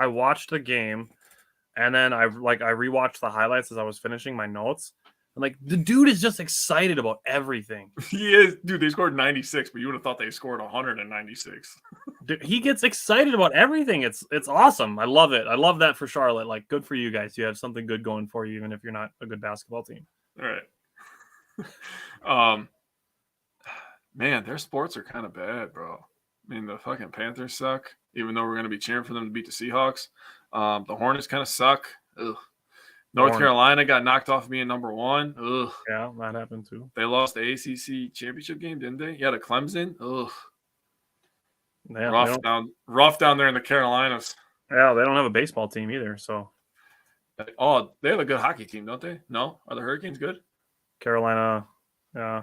watched the game, and then I rewatched the highlights as I was finishing my notes. And the dude is just excited about everything. He is, dude. They scored 96, but you would have thought they scored 196. Dude, he gets excited about everything. It's awesome. I love it. I love that for Charlotte. Good for you guys. You have something good going for you, even if you're not a good basketball team. All right. Man, their sports are kind of bad, bro. I mean, the fucking Panthers suck, even though we're going to be cheering for them to beat the Seahawks. The Hornets kind of suck. Ugh. North Carolina got knocked off being number 1. Ugh. Yeah, that happened too. They lost the ACC championship game, didn't they? Yeah, to Clemson. Ugh. Yeah, rough down there in the Carolinas. Yeah, they don't have a baseball team either. So. Oh, they have a good hockey team, don't they? No? Are the Hurricanes good? Carolina. Yeah.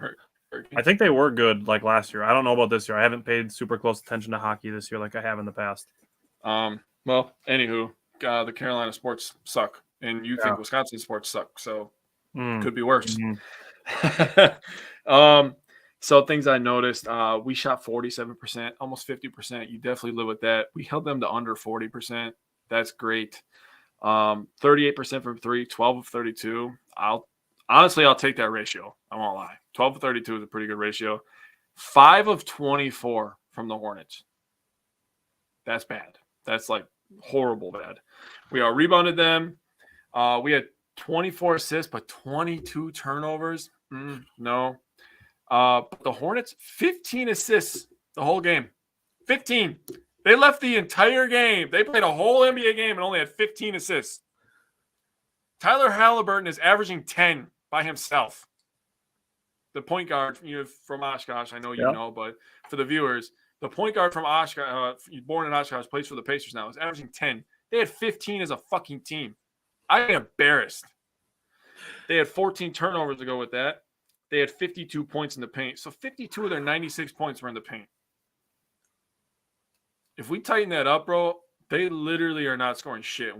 I think they were good like last year. I don't know about this year. I haven't paid super close attention to hockey this year like I have in the past. Well, anywho, the Carolina sports suck, and you Yeah. think Wisconsin sports suck, so Mm. could be worse. Mm-hmm. So things I noticed, we shot 47%, almost 50%. You definitely live with that. We held them to under 40%. That's great. 38% from 3, 12 of 32. I'll take that ratio. I won't lie. 12 of 32 is a pretty good ratio. 5 of 24 from the Hornets. That's bad. That's like horrible bad. We rebounded them. We had 24 assists, but 22 turnovers. No. But the Hornets, 15 assists the whole game. 15. They left the entire game. They played a whole NBA game and only had 15 assists. Tyler Halliburton is averaging 10 by himself. The point guard from Oshkosh, I know you know, but for the viewers, the point guard from Oshkosh, born in Oshkosh, plays for the Pacers now, is averaging 10. They had 15 as a fucking team. I'm embarrassed. They had 14 turnovers to go with that. They had 52 points in the paint. So 52 of their 96 points were in the paint. If we tighten that up, bro, they literally are not scoring shit.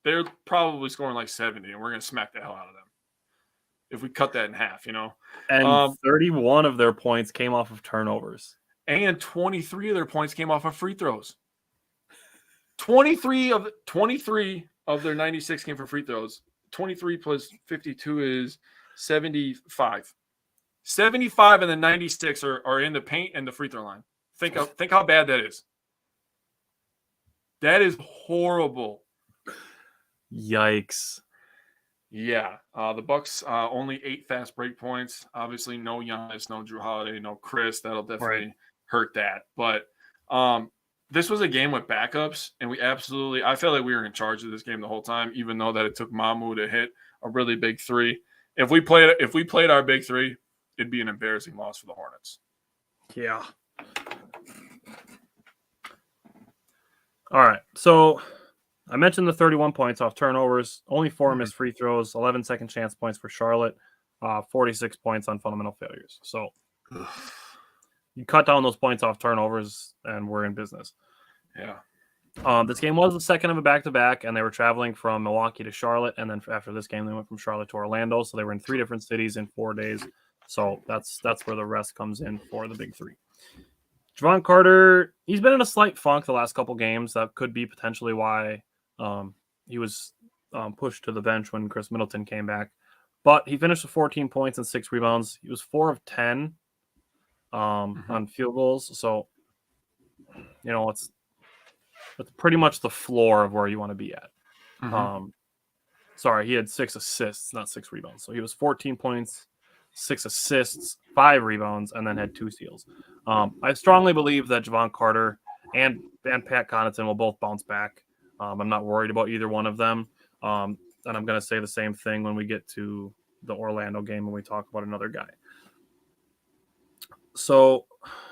They're probably scoring like 70, and we're going to smack the hell out of them. If we cut that in half, And 31 of their points came off of turnovers. And 23 of their points came off of free throws. 23 of their 96 came from free throws. 23 plus 52 is 75. 75 and the 96 are in the paint and the free throw line. Think how bad that is. That is horrible. Yikes. Yeah. The Bucks only 8 fast break points. Obviously, no Giannis, no Drew Holiday, no Chris. That'll definitely hurt that. But this was a game with backups, and I felt like we were in charge of this game the whole time, even though that it took Mamu to hit a really big three. If we played our big three, it'd be an embarrassing loss for the Hornets. Yeah. All right. So I mentioned the 31 points off turnovers, only 4 missed free throws, 11 second chance points for Charlotte, 46 points on fundamental failures. So you cut down those points off turnovers, and we're in business. Yeah. This game was the second of a back-to-back, and they were traveling from Milwaukee to Charlotte, and then after this game, they went from Charlotte to Orlando. So they were in 3 different cities in 4 days. So that's where the rest comes in for the big three. Javon Carter, he's been in a slight funk the last couple games. That could be potentially why he was pushed to the bench when Chris Middleton came back. But he finished with 14 points and 6 rebounds. He was 4 of 10 on field goals. So, it's pretty much the floor of where you want to be at. He had 6 assists, not 6 rebounds. So he was 14 points, 6 assists, 5 rebounds, and then had 2 steals. I strongly believe that Javon Carter and Pat Connaughton will both bounce back. I'm not worried about either one of them. And I'm going to say the same thing when we get to the Orlando game when we talk about another guy. So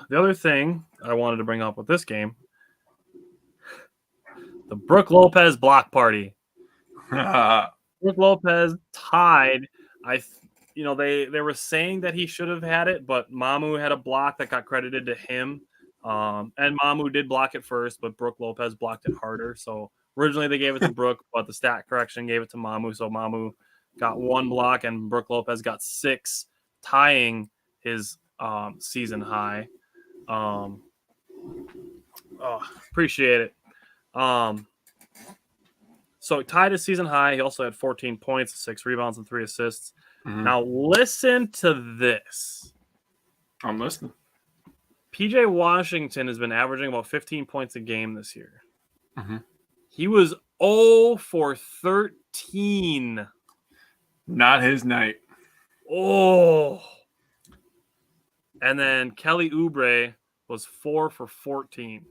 the other thing I wanted to bring up with this game, the Brook Lopez block party. Brook Lopez tied. They were saying that he should have had it, but Mamu had a block that got credited to him. And Mamu did block it first, but Brook Lopez blocked it harder. So originally they gave it to Brook, but the stat correction gave it to Mamu. So Mamu got 1 block and Brook Lopez got 6, tying his season high. Appreciate it. So he tied his season high. He also had 14 points, 6 rebounds, and 3 assists. Now listen to this. I'm listening. PJ Washington has been averaging about 15 points a game this year. He was 0 for 13. Not his night. Oh. And then Kelly Oubre was 4 for 14.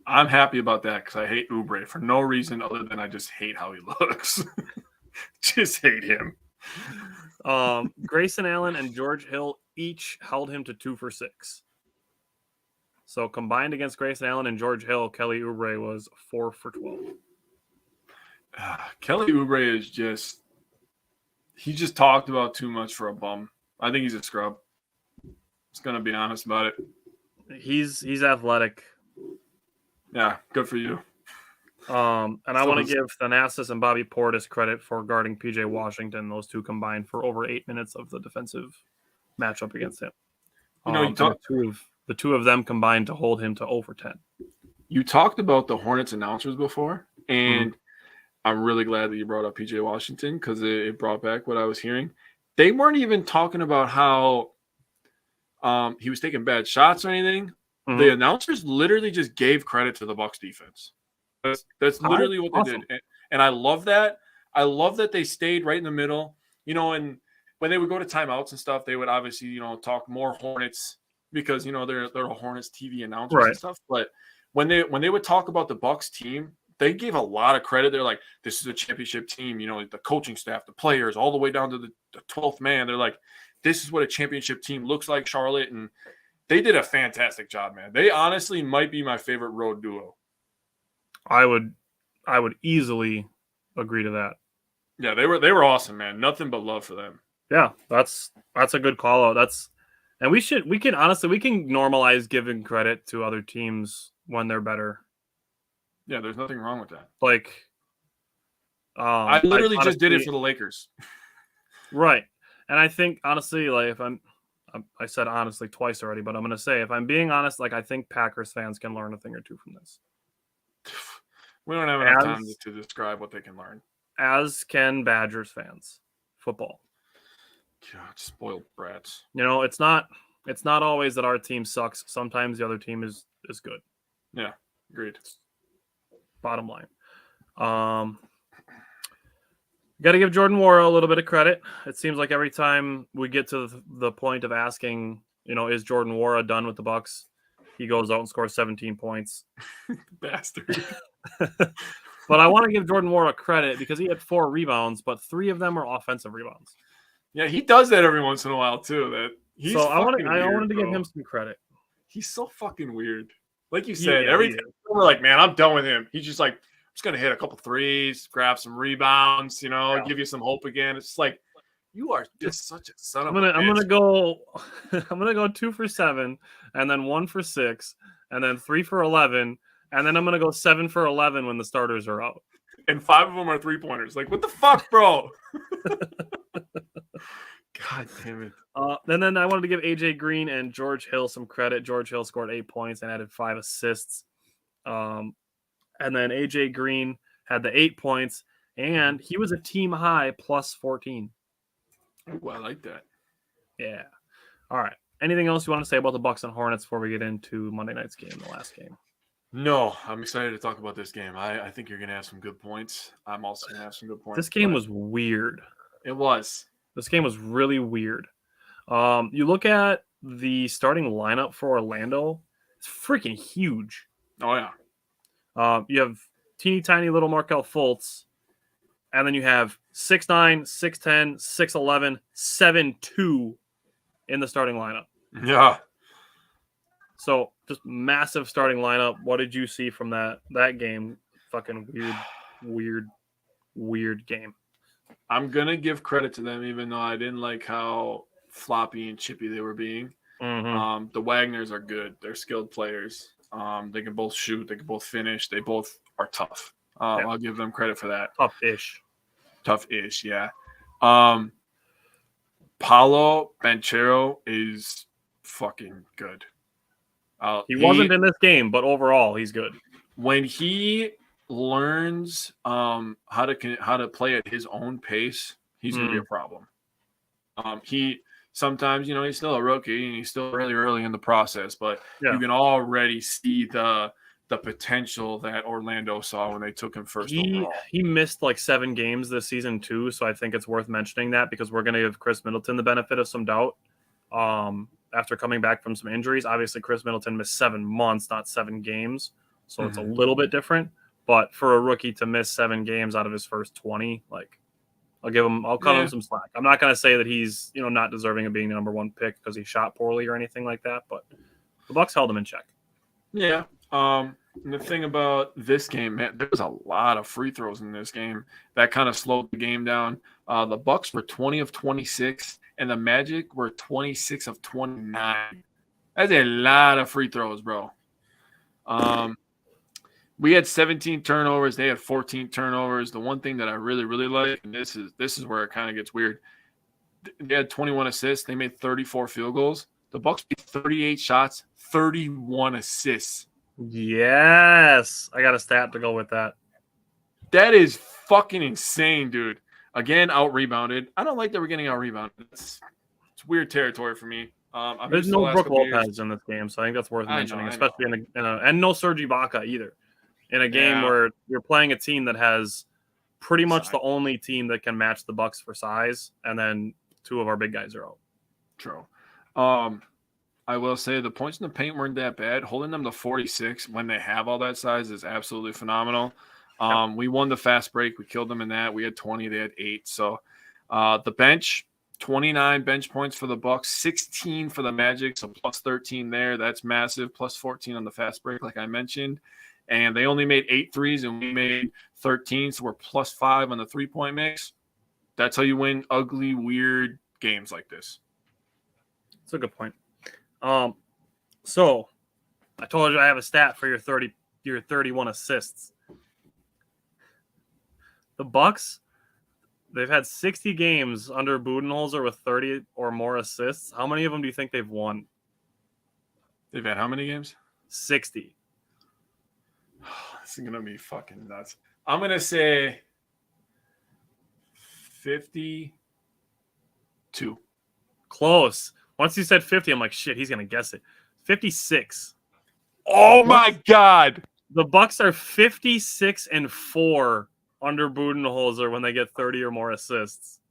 I'm happy about that because I hate Oubre for no reason other than I just hate how he looks. Just hate him. Grayson Allen and George Hill each held him to 2 for 6. So combined against Grayson Allen and George Hill, Kelly Oubre was 4 for 12. Kelly Oubre is he's just talked about too much for a bum. I think he's a scrub. Just gonna be honest about it. He's athletic. Yeah, good for you. And I want to give Thanasis and Bobby Portis credit for guarding PJ Washington. Those two combined for over 8 minutes of the defensive matchup against him. The two of them combined to hold him to over 10. You talked about the Hornets announcers before, and I'm really glad that you brought up PJ Washington because it brought back what I was hearing. They weren't even talking about how he was taking bad shots or anything. The announcers literally just gave credit to the Bucks defense. That's literally what they did. And I love that. I love that they stayed right in the middle. And when they would go to timeouts and stuff, they would obviously, talk more Hornets because, they're a Hornets TV announcers and stuff. But when they would talk about the Bucks team, they gave a lot of credit. They're like, this is a championship team, the coaching staff, the players, all the way down to the 12th man. They're like, this is what a championship team looks like, Charlotte. And they did a fantastic job, man. They honestly might be my favorite road duo. I would easily agree to that. Yeah, they were awesome, man. Nothing but love for them. Yeah, that's a good call out. And we can normalize giving credit to other teams when they're better. Yeah, there's nothing wrong with that. Like, I literally just did it for the Lakers. Right. And I think honestly, like I said honestly twice already, but I'm going to say, if I'm being honest, like I think Packers fans can learn a thing or two from this. We don't have enough time to describe what they can learn. As can Badgers fans. Football. God, spoiled brats. It's not always that our team sucks. Sometimes the other team is good. Yeah, agreed. Bottom line. Got to give Jordan Nwora a little bit of credit. It seems like every time we get to the point of asking, is Jordan Nwora done with the Bucks? He goes out and scores 17 points. Bastard. But I want to give Jordan Nwora credit because he had 4 rebounds, but 3 of them were offensive rebounds. Yeah, he does that every once in a while too. I wanted to give him some credit. He's so fucking weird. Like you said, every time we're like, man, I'm done with him. He's just like, I'm just gonna hit a couple threes, grab some rebounds, give you some hope again. It's just like, you are just such a son of a bitch. I'm gonna go 2 for 7, and then 1 for 6, and then 3 for 11, and then I'm gonna go 7 for 11 when the starters are out. And 5 of them are 3-pointers. Like, what the fuck, bro? God damn it. And then I wanted to give AJ Green and George Hill some credit. George Hill scored 8 points and added 5 assists. And then AJ Green had the 8 points, and he was a team high plus 14. Ooh, I like that. Yeah. All right. Anything else you want to say about the Bucks and Hornets before we get into Monday night's game, the last game? No, I'm excited to talk about this game. I think you're going to have some good points. I'm also going to have some good points. This game was weird. It was. This game was really weird. You look at the starting lineup for Orlando, it's freaking huge. Oh, yeah. You have teeny tiny little Markelle Fultz, and then you have 6'9", 6'10", 6'11", 7'2" in the starting lineup. Yeah. So just massive starting lineup. What did you see from that game? Fucking weird game. I'm going to give credit to them, even though I didn't like how floppy and chippy they were being. Mm-hmm. The Wagners are good. They're skilled players. They can both shoot. They can both finish. They both are tough. I'll give them credit for that. Tough-ish, yeah. Paolo Banchero is fucking good. He wasn't in this game, but overall, he's good. When he learns how to play at his own pace, he's going to be a problem. He sometimes, he's still a rookie and he's still really early in the process, but you can already see the potential that Orlando saw when they took him first overall. He missed like 7 games this season too, so I think it's worth mentioning that because we're going to give Chris Middleton the benefit of some doubt. After coming back from some injuries, obviously Chris Middleton missed 7 months, not 7 games, so it's a little bit different. But for a rookie to miss 7 games out of his first 20, like I'll cut him some slack. I'm not going to say that he's not deserving of being the number 1 pick because he shot poorly or anything like that, but the Bucks held him in check. Yeah. And the thing about this game, man, there was a lot of free throws in this game that kind of slowed the game down. The Bucks were 20 of 26, and the Magic were 26 of 29. That's a lot of free throws, bro. We had 17 turnovers. They had 14 turnovers. The one thing that I really, really like, and this is where it kind of gets weird. They had 21 assists. They made 34 field goals. The Bucks made 38 shots, 31 assists. Yes, I got a stat to go with that. That is fucking insane, dude. Again, out rebounded. I don't like that we're getting out rebounded. It's weird territory for me. There's no Brook Lopez in this game, so I think that's worth mentioning, especially in a and no Serge Ibaka either. In a game where you're playing a team that has pretty much the only team that can match the Bucks for size, and then two of our big guys are out. True. I will say the points in the paint weren't that bad. Holding them to 46 when they have all that size is absolutely phenomenal. We won the fast break. We killed them in that. We had 20. They had 8. So the bench, 29 bench points for the Bucks, 16 for the Magic, so plus 13 there. That's massive. Plus 14 on the fast break, like I mentioned. And they only made 8 threes, and we made 13, so we're plus 5 on the three-point mix. That's how you win ugly, weird games like this. That's a good point. So I told you I have a stat for your 31 assists. The Bucks, they've had 60 games under Budenholzer with 30 or more assists. How many of them do you think they've won? They've had how many games? 60. This is gonna be fucking nuts. I'm gonna say 52. Close. Once you said 50, I'm like, shit, he's gonna guess it. 56. Oh my god. The Bucks are 56-4 under Budenholzer when they get 30 or more assists.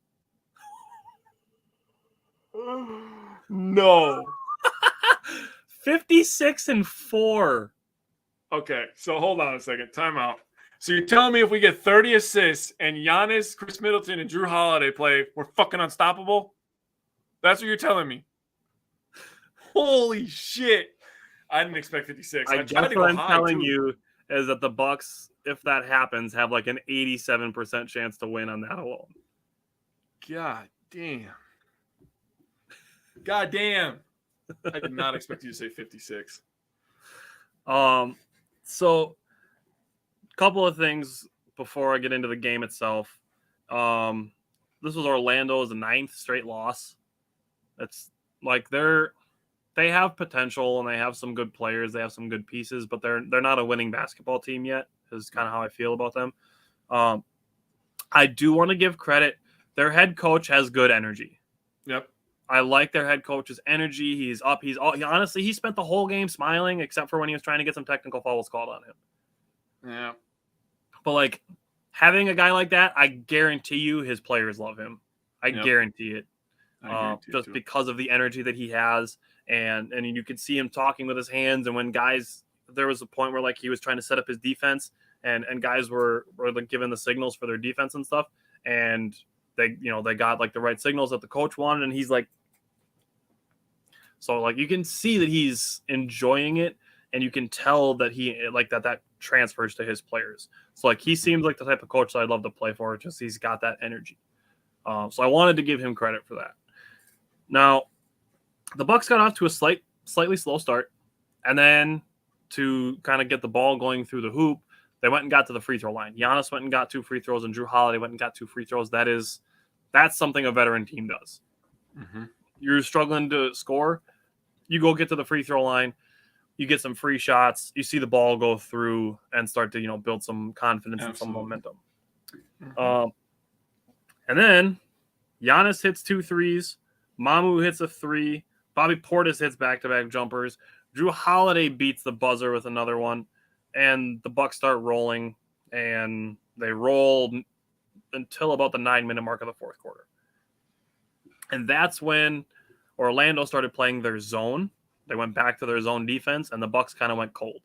No. 56-4. Okay, so hold on a second. Time out. So you're telling me if we get 30 assists and Giannis, Chris Middleton, and Drew Holiday play, we're fucking unstoppable? That's what you're telling me. Holy shit. I didn't expect 56. I guess what I'm telling you is that the Bucks, if that happens, have like an 87% chance to win on that alone. God damn. God damn. I did not expect you to say 56. So a couple of things before I get into the game itself. This was Orlando's 9th straight loss. It's like they have potential and they have some good players, they have some good pieces, but they're not a winning basketball team yet. Is kind of how I feel about them. I do want to give credit. Their head coach has good energy. Yep. I like their head coach's energy. He's up. Honestly, he spent the whole game smiling, except for when he was trying to get some technical fouls called on him. Yeah. But like having a guy like that, I guarantee you his players love him. I guarantee it. Just because of the energy that he has. And you could see him talking with his hands. And when guys, there was a point where like he was trying to set up his defense and guys were like giving the signals for their defense and stuff. And they got like the right signals that the coach wanted. And he's like, so like you can see that he's enjoying it, and you can tell that he like that transfers to his players. So like he seems like the type of coach that I'd love to play for. Just he's got that energy. So I wanted to give him credit for that. Now, the Bucks got off to a slightly slow start, and then to kind of get the ball going through the hoop, they went and got to the free throw line. Giannis went and got 2 free throws, and Drew Holiday went and got 2 free throws. That's something a veteran team does. Mm-hmm. You're struggling to score, you go get to the free throw line, you get some free shots, you see the ball go through and start to build some confidence and some momentum. Mm-hmm. And then Giannis hits 2 threes, Mamu hits a 3, Bobby Portis hits back-to-back jumpers, Drew Holiday beats the buzzer with another one, and the Bucks start rolling, and they roll until about the 9-minute mark of the fourth quarter. And that's when Orlando started playing their zone. They went back to their zone defense, and the Bucks kind of went cold.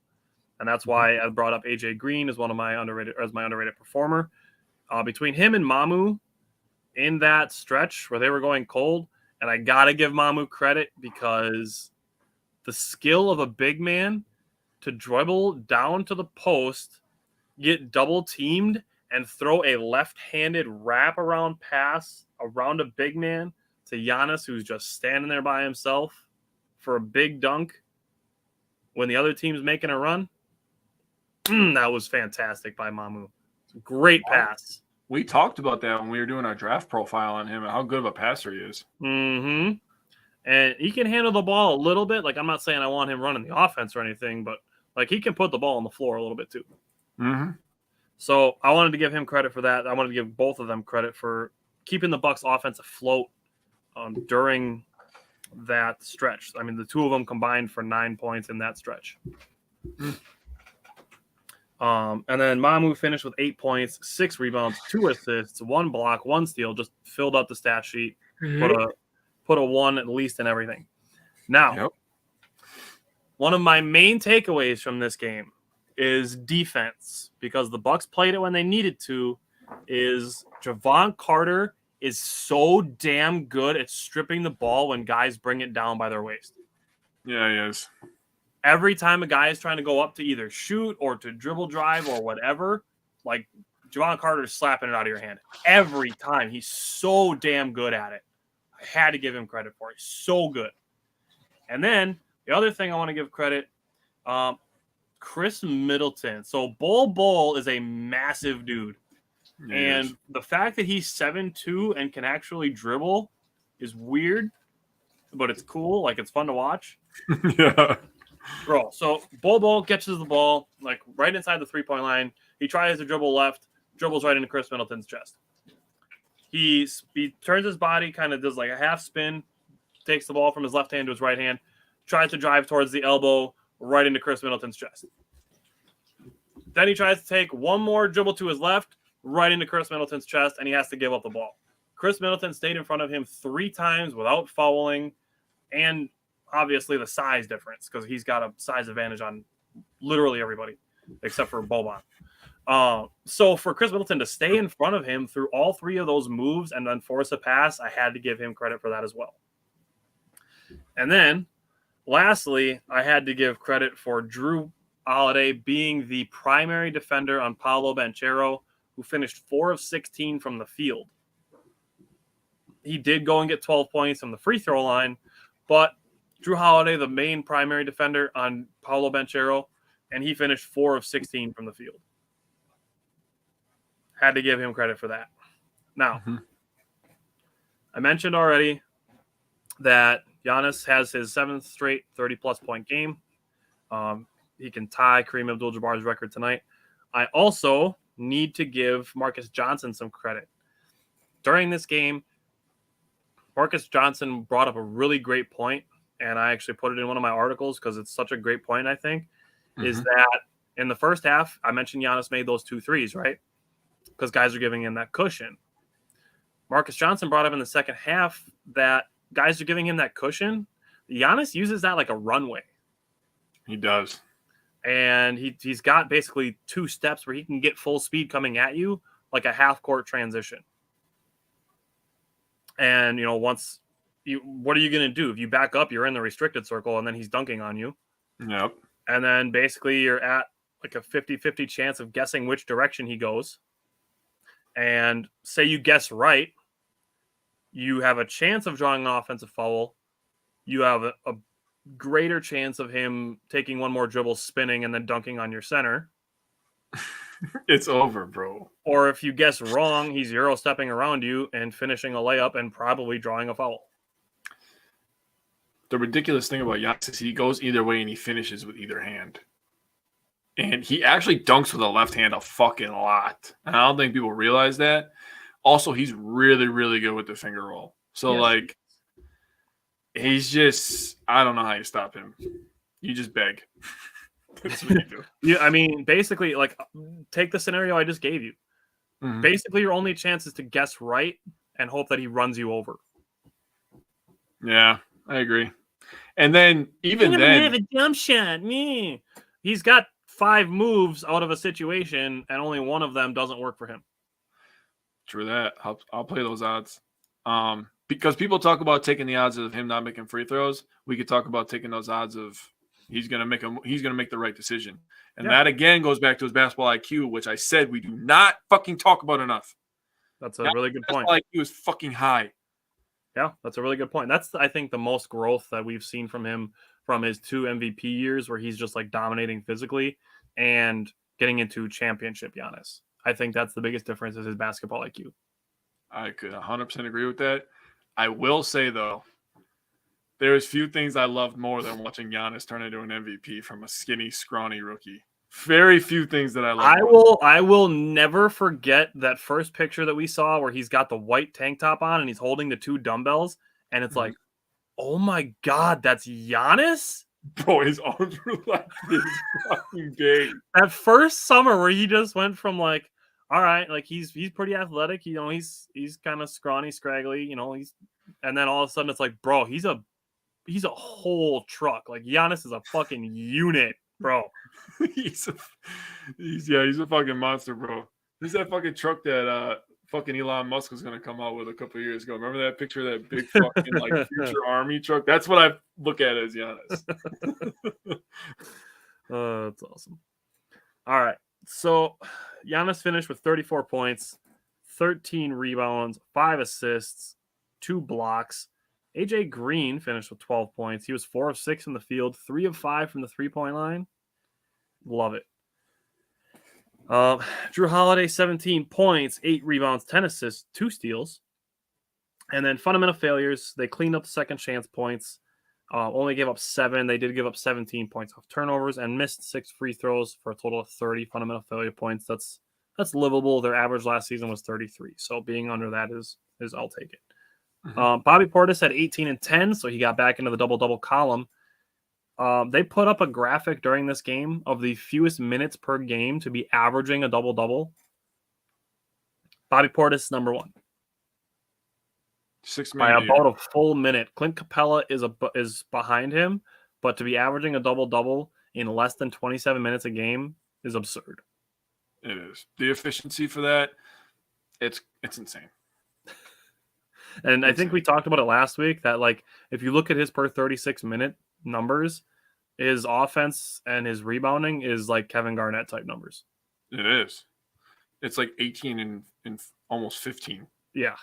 And that's why I brought up AJ Green as my underrated performer. Between him and Mamu in that stretch where they were going cold, and I got to give Mamu credit because the skill of a big man to dribble down to the post, get double teamed, and throw a left-handed wraparound pass around a big man to Giannis, who's just standing there by himself for a big dunk when the other team's making a run. That was fantastic by Mamu. Great pass. We talked about that when we were doing our draft profile on him and how good of a passer he is. Mm-hmm. And he can handle the ball a little bit. Like, I'm not saying I want him running the offense or anything, but like he can put the ball on the floor a little bit too. Mm-hmm. So I wanted to give him credit for that. I wanted to give both of them credit for keeping the Bucks offense afloat during that stretch. I mean, the two of them combined for 9 points in that stretch. And then Mamu finished with 8 points, 6 rebounds, 2 assists, 1 block, 1 steal, just filled up the stat sheet, put a 1 at least in everything. Now, one of my main takeaways from this game is defense, because the Bucks played it when they needed to, is Javon Carter is so damn good at stripping the ball when guys bring it down by their waist. Yeah, he is. Every time a guy is trying to go up to either shoot or to dribble drive or whatever, like Javon Carter is slapping it out of your hand. Every time. He's so damn good at it. I had to give him credit for it. He's so good. And then the other thing I want to give credit, Chris Middleton. So Bol is a massive dude. Yes. And the fact that he's 7'2" and can actually dribble is weird, but it's cool. Like, it's fun to watch. Yeah. Bro, so Bol catches the ball, like, right inside the three-point line. He tries to dribble left, dribbles right into Chris Middleton's chest. He turns his body, kind of does like a half spin, takes the ball from his left hand to his right hand, tries to drive towards the elbow, right into Chris Middleton's chest. Then he tries to take one more dribble to his left, right into Chris Middleton's chest, and he has to give up the ball. Chris Middleton stayed in front of him 3 times without fouling, and obviously the size difference, because he's got a size advantage on literally everybody except for Boban. So for Chris Middleton to stay in front of him through all 3 of those moves and then force a pass, I had to give him credit for that as well. And then lastly, I had to give credit for Drew Holiday being the primary defender on Paolo Banchero, who finished 4 of 16 from the field. He did go and get 12 points from the free throw line, but Drew Holiday, the main primary defender on Paolo Banchero, and he finished 4 of 16 from the field. Had to give him credit for that. Now, I mentioned already that Giannis has his 7th straight 30-plus point game. He can tie Kareem Abdul-Jabbar's record tonight. I also need to give Marcus Johnson some credit. During this game, Marcus Johnson brought up a really great point, and I actually put it in one of my articles because it's such a great point, I think, is that in the first half, I mentioned Giannis made those 2 threes, right? Because guys are giving him that cushion. Marcus Johnson brought up in the second half that guys are giving him that cushion. Giannis uses that like a runway. He does. And he's got basically 2 steps where he can get full speed coming at you, like a half-court transition. And, you know, what are you going to do? If you back up, you're in the restricted circle, and then he's dunking on you. Yep. And then basically you're at like a 50-50 chance of guessing which direction he goes. And say you guess right, you have a chance of drawing an offensive foul. You have a greater chance of him taking one more dribble, spinning, and then dunking on your center. It's over, bro. Or if you guess wrong, he's Euro stepping around you and finishing a layup and probably drawing a foul. The ridiculous thing about Giannis is he goes either way and he finishes with either hand. And he actually dunks with the left hand a fucking lot. And I don't think people realize that. Also, he's really, really good with the finger roll. So, like, he's just – I don't know how you stop him. You just beg. That's what you do. Yeah, I mean, basically, like, take the scenario I just gave you. Basically, your only chance is to guess right and hope that he runs you over. Yeah, I agree. And then even then – have a jump shot. Me. He's got 5 moves out of a situation, and only one of them doesn't work for him. True that. I'll play those odds. Because people talk about taking the odds of him not making free throws. We could talk about taking those odds of he's gonna make the right decision. And that again goes back to his basketball IQ, which I said we do not fucking talk about enough. That's a really good point. Basketball IQ is fucking high. Yeah, that's a really good point. That's, I think, the most growth that we've seen from him from his 2 MVP years where he's just like dominating physically and getting into championship Giannis. I think that's the biggest difference is his basketball IQ. I could 100% agree with that. I will say, though, there's few things I loved more than watching Giannis turn into an MVP from a skinny, scrawny rookie. Very few things that I love. I will never forget that first picture that we saw where he's got the white tank top on and he's holding the 2 dumbbells and it's like, oh my God, that's Giannis? Bro, his arms were like this fucking big. That first summer where he just went from like, all right, like he's pretty athletic, you know, he's kind of scrawny, scraggly, you know, and then all of a sudden it's like, bro, he's a whole truck. Like Giannis is a fucking unit, bro. he's a fucking monster, bro. He's that fucking truck that fucking Elon Musk was gonna come out with a couple of years ago. Remember that picture of that big fucking like future army truck? That's what I look at as Giannis. That's awesome. All right. So Giannis finished with 34 points, 13 rebounds, 5 assists, 2 blocks. AJ Green finished with 12 points. He was 4 of 6 from the field, 3 of 5 from the 3-point line. Love it. Drew Holiday, 17 points, 8 rebounds, 10 assists, 2 steals. And then fundamental failures. They cleaned up the second chance points. Only gave up 7. They did give up 17 points off turnovers and missed 6 free throws for a total of 30 fundamental failure points. That's livable. Their average last season was 33. So being under that is I'll take it. Bobby Portis had 18 and 10, so he got back into the double-double column. They put up a graphic during this game of the fewest minutes per game to be averaging a double-double. Bobby Portis, number 1. 6 by minutes. about a full minute. Clint Capella is behind him, but to be averaging a double-double in less than 27 minutes a game is absurd. It is. The efficiency for that, it's insane. And I think we talked about it last week that, like, if you look at his per 36-minute numbers, his offense and his rebounding is like Kevin Garnett type numbers. It is. It's like 18 and almost 15. Yeah.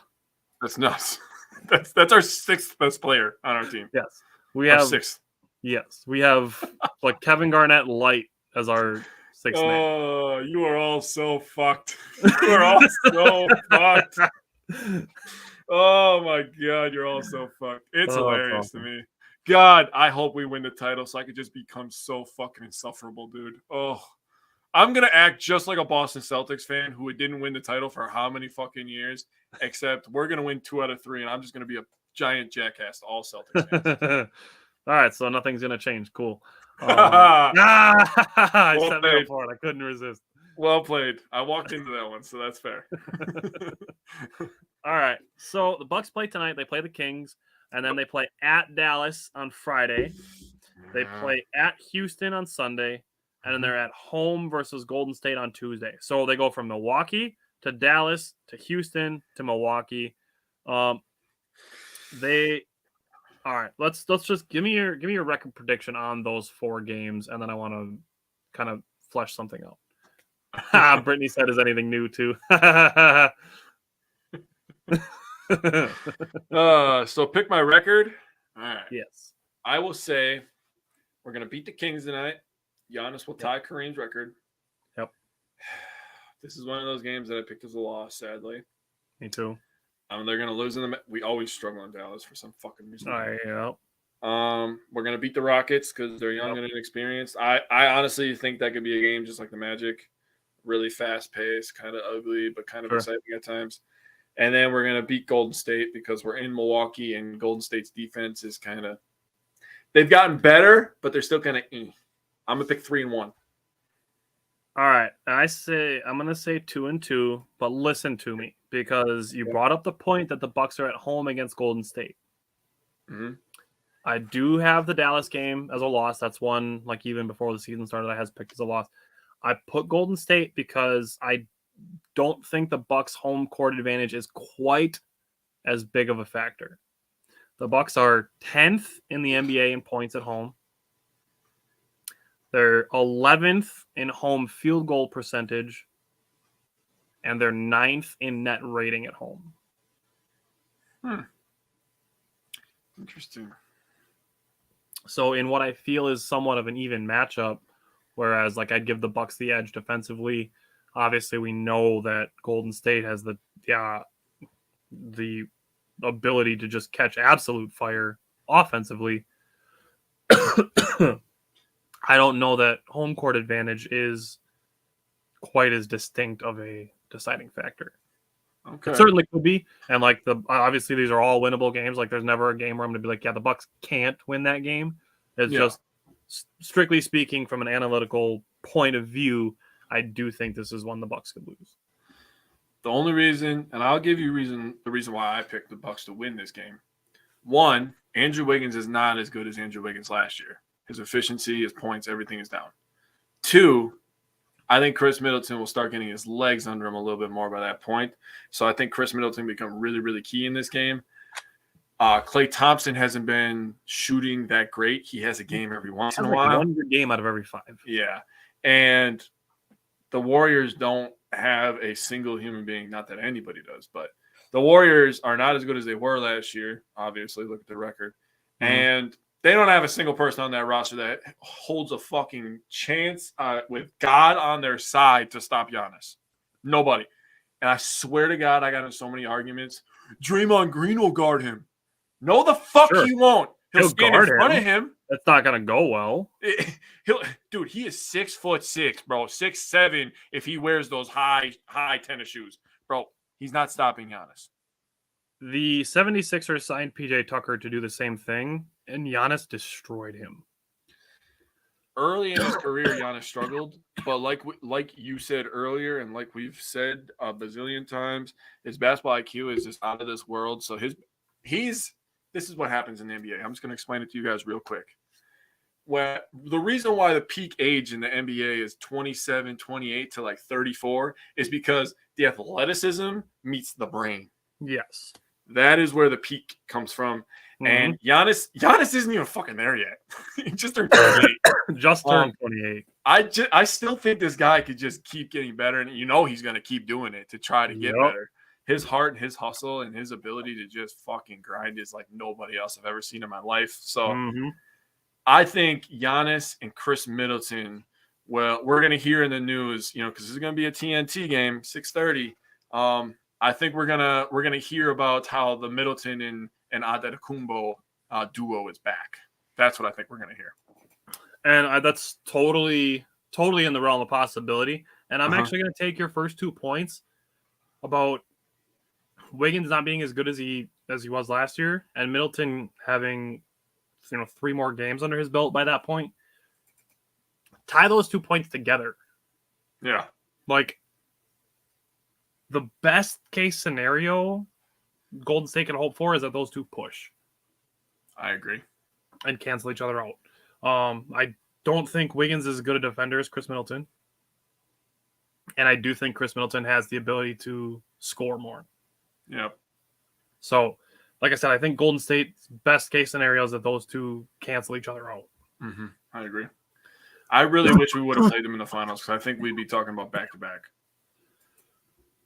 That's nuts. That's our 6th best player on our team. Yes. We have 6th. Yes. We have like Kevin Garnett light as our 6th man. Oh, you are all so fucked. You are all so fucked. Oh my God, you're all so fucked. It's hilarious awesome to me. God, I hope we win the title so I could just become so fucking insufferable, dude. Oh, I'm going to act just like a Boston Celtics fan who didn't win the title for how many fucking years, except we're going to win 2 out of 3, and I'm just going to be a giant jackass to all Celtics fans. All right, so nothing's going to change. Cool. I well set me up for it. I couldn't resist. Well played. I walked into that one, so that's fair. All right, so the Bucks play tonight. They play the Kings, and then they play at Dallas on Friday. They play at Houston on Sunday, and then they're at home versus Golden State on Tuesday. So they go from Milwaukee to Dallas to Houston to Milwaukee. All right. Let's just give me your record prediction on those 4 games, and then I want to kind of flesh something out. Brittany said, "Is anything new too?" So pick my record. All right. Yes. I will say we're gonna beat the Kings tonight. Giannis will tie Kareem's record. Yep. This is one of those games that I picked as a loss, sadly. Me too. They're gonna lose in we always struggle in Dallas for some fucking reason. Yeah. We're gonna beat the Rockets because they're young and inexperienced. I honestly think that could be a game just like the Magic, really fast paced, kind of ugly, but kind of exciting at times. And then we're gonna beat Golden State because we're in Milwaukee and Golden State's defense is kind of they've gotten better, but they're still kind of. I'm gonna pick 3-1. All right, I'm gonna say 2-2, but listen to me because you brought up the point that the Bucks are at home against Golden State. Mm-hmm. I do have the Dallas game as a loss. That's one, like, even before the season started, I has picked as a loss. I put Golden State because I don't think the Bucks' home court advantage is quite as big of a factor. The Bucks are 10th in the NBA in points at home. They're 11th in home field goal percentage, and they're 9th in net rating at home. Interesting. So in what I feel is somewhat of an even matchup, whereas like I'd give the Bucks the edge defensively. Obviously, we know that Golden State has the ability to just catch absolute fire offensively. I don't know that home court advantage is quite as distinct of a deciding factor. Okay. It certainly could be, and like obviously these are all winnable games. Like there's never a game where I'm going to be like, yeah, the Bucks can't win that game. It's just strictly speaking from an analytical point of view, I do think this is one the Bucks could lose. The only reason, and I'll give you the reason why I picked the Bucks to win this game. One, Andrew Wiggins is not as good as Andrew Wiggins last year. His efficiency, his points, everything is down. Two, I think Chris Middleton will start getting his legs under him a little bit more by that point. So I think Chris Middleton become really, really key in this game. Klay Thompson hasn't been shooting that great. He has a game every once in a while. One good game out of every 5. Yeah. And the Warriors don't have a single human being, not that anybody does, but the Warriors are not as good as they were last year. Obviously, look at the record. Mm-hmm. And they don't have a single person on that roster that holds a fucking chance with God on their side to stop Giannis. Nobody. And I swear to God, I got in so many arguments. Draymond Green will guard him. No, the fuck he won't. He'll stand in front of him. That's not going to go well. Dude, he is 6'6", bro. 6'7" if he wears those high tennis shoes. Bro, he's not stopping Giannis. The 76ers signed PJ Tucker to do the same thing, and Giannis destroyed him. Early in his career, Giannis struggled, but like you said earlier, and like we've said a bazillion times, his basketball IQ is just out of this world. So this is what happens in the NBA. I'm just going to explain it to you guys real quick. The reason why the peak age in the NBA is 27, 28 to like 34 is because the athleticism meets the brain. Yes. That is where the peak comes from. Mm-hmm. And Giannis isn't even fucking there yet. He just turned 28. Just turned 28. I still think this guy could just keep getting better, and he's going to keep doing it to try to get better. His heart, his hustle, and his ability to just fucking grind is like nobody else I've ever seen in my life. So I think Giannis and Chris Middleton, well, we're going to hear in the news, because this is going to be a TNT game, 6:30. I think we're gonna hear about how the Middleton and Antetokounmpo duo is back. That's what I think we're gonna hear. And that's totally in the realm of possibility. And I'm actually gonna take your first 2 points about Wiggins not being as good as he was last year, and Middleton having 3 more games under his belt by that point. Tie those 2 points together. Yeah, like. The best case scenario Golden State can hope for is that those two push. I agree. And cancel each other out. I don't think Wiggins is as good a defender as Chris Middleton. And I do think Chris Middleton has the ability to score more. Yep. So, like I said, I think Golden State's best case scenario is that those two cancel each other out. Mm-hmm. I agree. I really wish we would have played them in the finals because I think we'd be talking about back-to-back.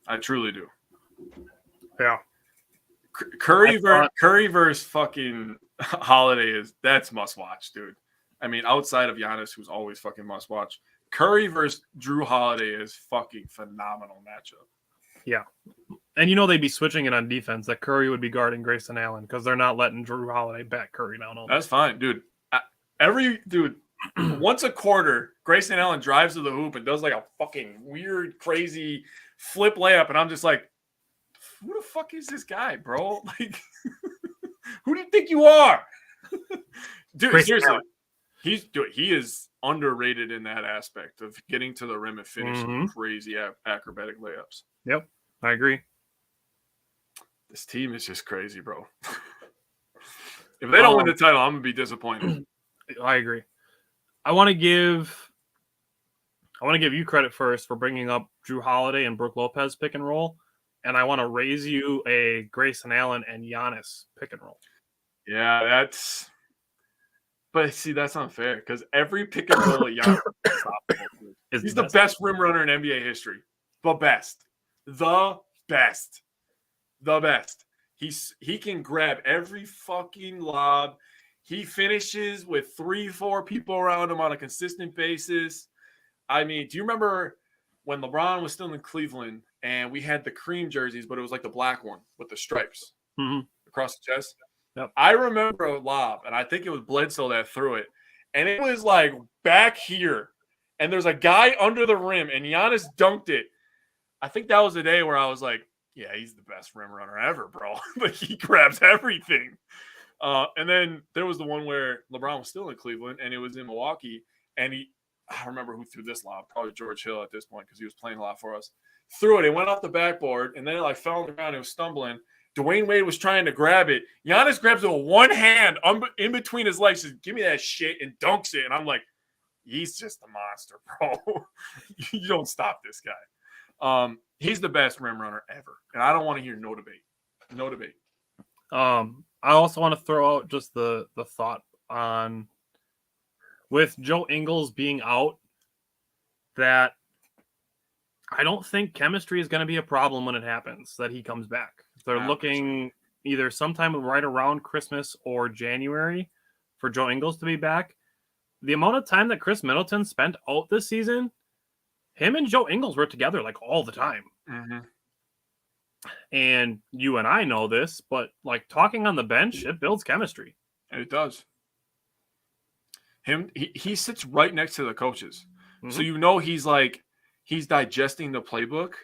I truly do. Yeah. Curry versus fucking Holiday that's must-watch, dude. I mean, outside of Giannis, who's always fucking must-watch, Curry versus Drew Holiday is fucking phenomenal matchup. Yeah. And they'd be switching it on defense, that Curry would be guarding Grayson Allen because they're not letting Drew Holiday back Curry down. That's fine, dude. Once a quarter, Grayson Allen drives to the hoop and does like a fucking weird, crazy flip layup, and I'm just like, who the fuck is this guy, bro? Like, who do you think you are? Dude, Grayson seriously. Allen. He is underrated in that aspect of getting to the rim and finishing crazy acrobatic layups. Yep, I agree. This team is just crazy, bro. If they don't win the title, I'm gonna be disappointed. I agree. I want to give you credit first for bringing up Drew Holiday and Brook Lopez pick and roll, and I want to raise you a Grayson Allen and Giannis pick and roll. Yeah, but see, that's unfair because every pick and roll of Giannis is he's the best rim runner in NBA history. The best. He can grab every fucking lob. He finishes with 3-4 people around him on a consistent basis. I mean, do you remember when LeBron was still in Cleveland and we had the cream jerseys, but it was like the black one with the stripes across the chest? Yep. I remember a lob, and I think it was Bledsoe that threw it. And it was like back here. And there's a guy under the rim, and Giannis dunked it. I think that was the day where I was like, yeah, he's the best rim runner ever, bro. Like, he grabs everything. And then there was the one where LeBron was still in Cleveland, and it was in Milwaukee. And I remember who threw this lob, probably George Hill at this point because he was playing a lot for us. Threw it. It went off the backboard, and then it like fell on the ground. It was stumbling. Dwayne Wade was trying to grab it. Giannis grabs it with one hand in between his legs, says, give me that shit, and dunks it. And I'm like, he's just a monster, bro. You don't stop this guy. He's the best rim runner ever. And I don't want to hear no debate. No debate. I also want to throw out just the thought on with Joe Ingles being out that I don't think chemistry is going to be a problem when it happens that he comes back. They're looking either sometime right around Christmas or January for Joe Ingles to be back. The amount of time that Chris Middleton spent out this season, him and Joe Ingles were together like all the time. Mm-hmm. And you and I know this, but like talking on the bench, it builds chemistry. It does. He sits right next to the coaches. Mm-hmm. So you know he's digesting the playbook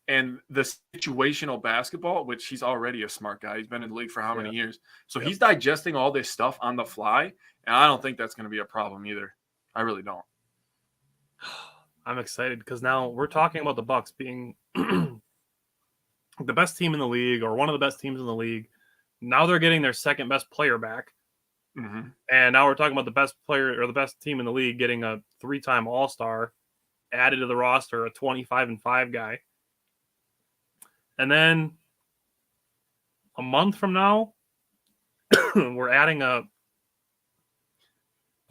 and the situational basketball, which he's already a smart guy. He's been in the league for how many years? So he's digesting all this stuff on the fly, and I don't think that's going to be a problem either. I really don't. I'm excited because now we're talking about the Bucks being the best team in the league or one of the best teams in the league. Now they're getting their second best player back. Mm-hmm. And now we're talking about the best player or the best team in the league getting a 3-time All-Star added to the roster, a 25-5 guy. And then a month from now, we're adding a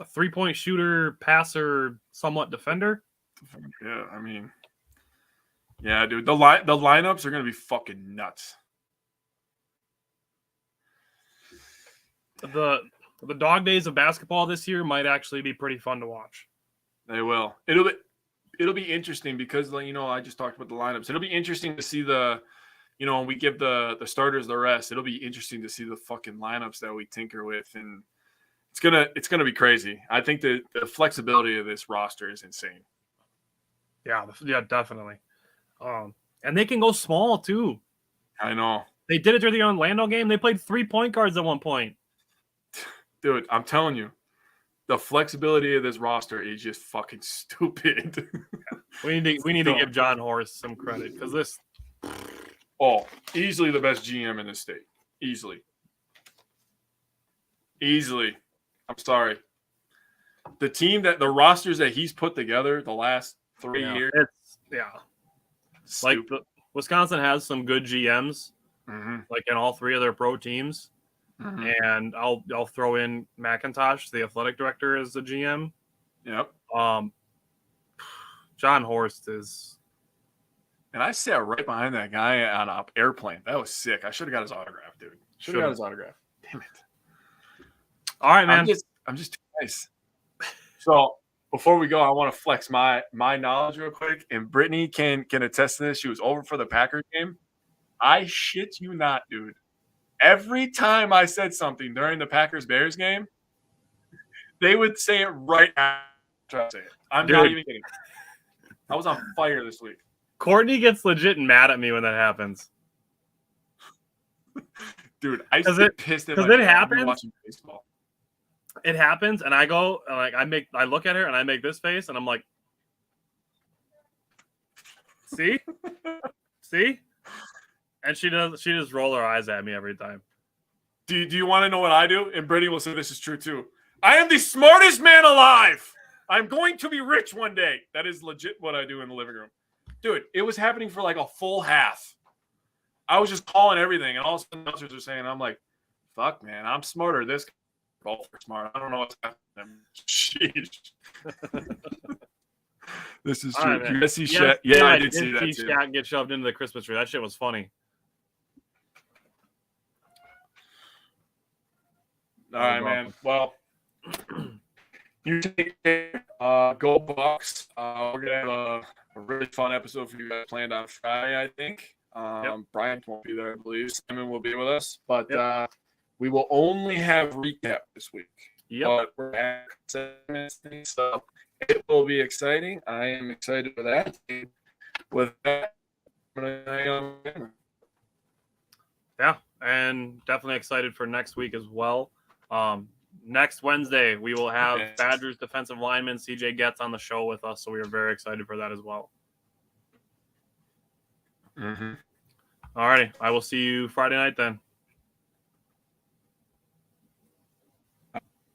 3-point shooter, passer, somewhat defender. Yeah, I mean, yeah, dude. The lineups are going to be fucking nuts. The dog days of basketball this year might actually be pretty fun to watch. They will. It'll be interesting because, you know, I just talked about the lineups. It'll be interesting to see when we give the starters the rest. It'll be interesting to see the fucking lineups that we tinker with, and it's gonna be crazy. I think the flexibility of this roster is insane. Yeah, definitely. And they can go small too. I know. They did it during the Orlando game. They played 3 point guards at one point. Dude, I'm telling you, the flexibility of this roster is just fucking stupid. We need to give John Horst some credit because this. Oh, easily the best GM in this state. Easily. I'm sorry. The rosters that he's put together the last 3 years. Like Wisconsin has some good GMs, like in all 3 of their pro teams. Mm-hmm. And I'll throw in McIntosh, the athletic director, as the GM. Yep. John Horst is. And I sat right behind that guy on an airplane. That was sick. I should have got his autograph, dude. Should have got his autograph. Damn it. All right, man. I'm just too nice. So before we go, I want to flex my knowledge real quick. And Brittany can attest to this. She was over for the Packers game. I shit you not, dude. Every time I said something during the Packers-Bears game, they would say it right after I say it. I'm not even kidding. I was on fire this week. Courtney gets legit mad at me when that happens. Dude, I get pissed at it happens. Watching baseball. It happens, and I go like I look at her and I make this face, and I'm like, see, and she just roll her eyes at me every time. Do you want to know what I do? And Brittany will say this is true too. I am the smartest man alive. I'm going to be rich one day. That is legit what I do in the living room. Dude, it was happening for like a full half. I was just calling everything, and all of a sudden announcers are saying, I'm like, fuck, man, I'm smarter. This both are smart. I don't know what's happening. Sheesh. This is true. Right, you guys see Shaq? Yeah, I did see that too. Shaq get shoved into the Christmas tree. That shit was funny. All right, man. Well, you take care. Go Bucks. We're gonna have a really fun episode for you guys planned on Friday, I think. Brian won't be there, I believe. Simon will be with us, but we will only have recap this week. But we're at 7 minutes, so it will be exciting. I am excited for that. With that, yeah, and definitely excited for next week as well. Next Wednesday, we will have Badgers defensive lineman CJ Getz on the show with us, so we are very excited for that as well. Mm-hmm. All righty, I will see you Friday night then.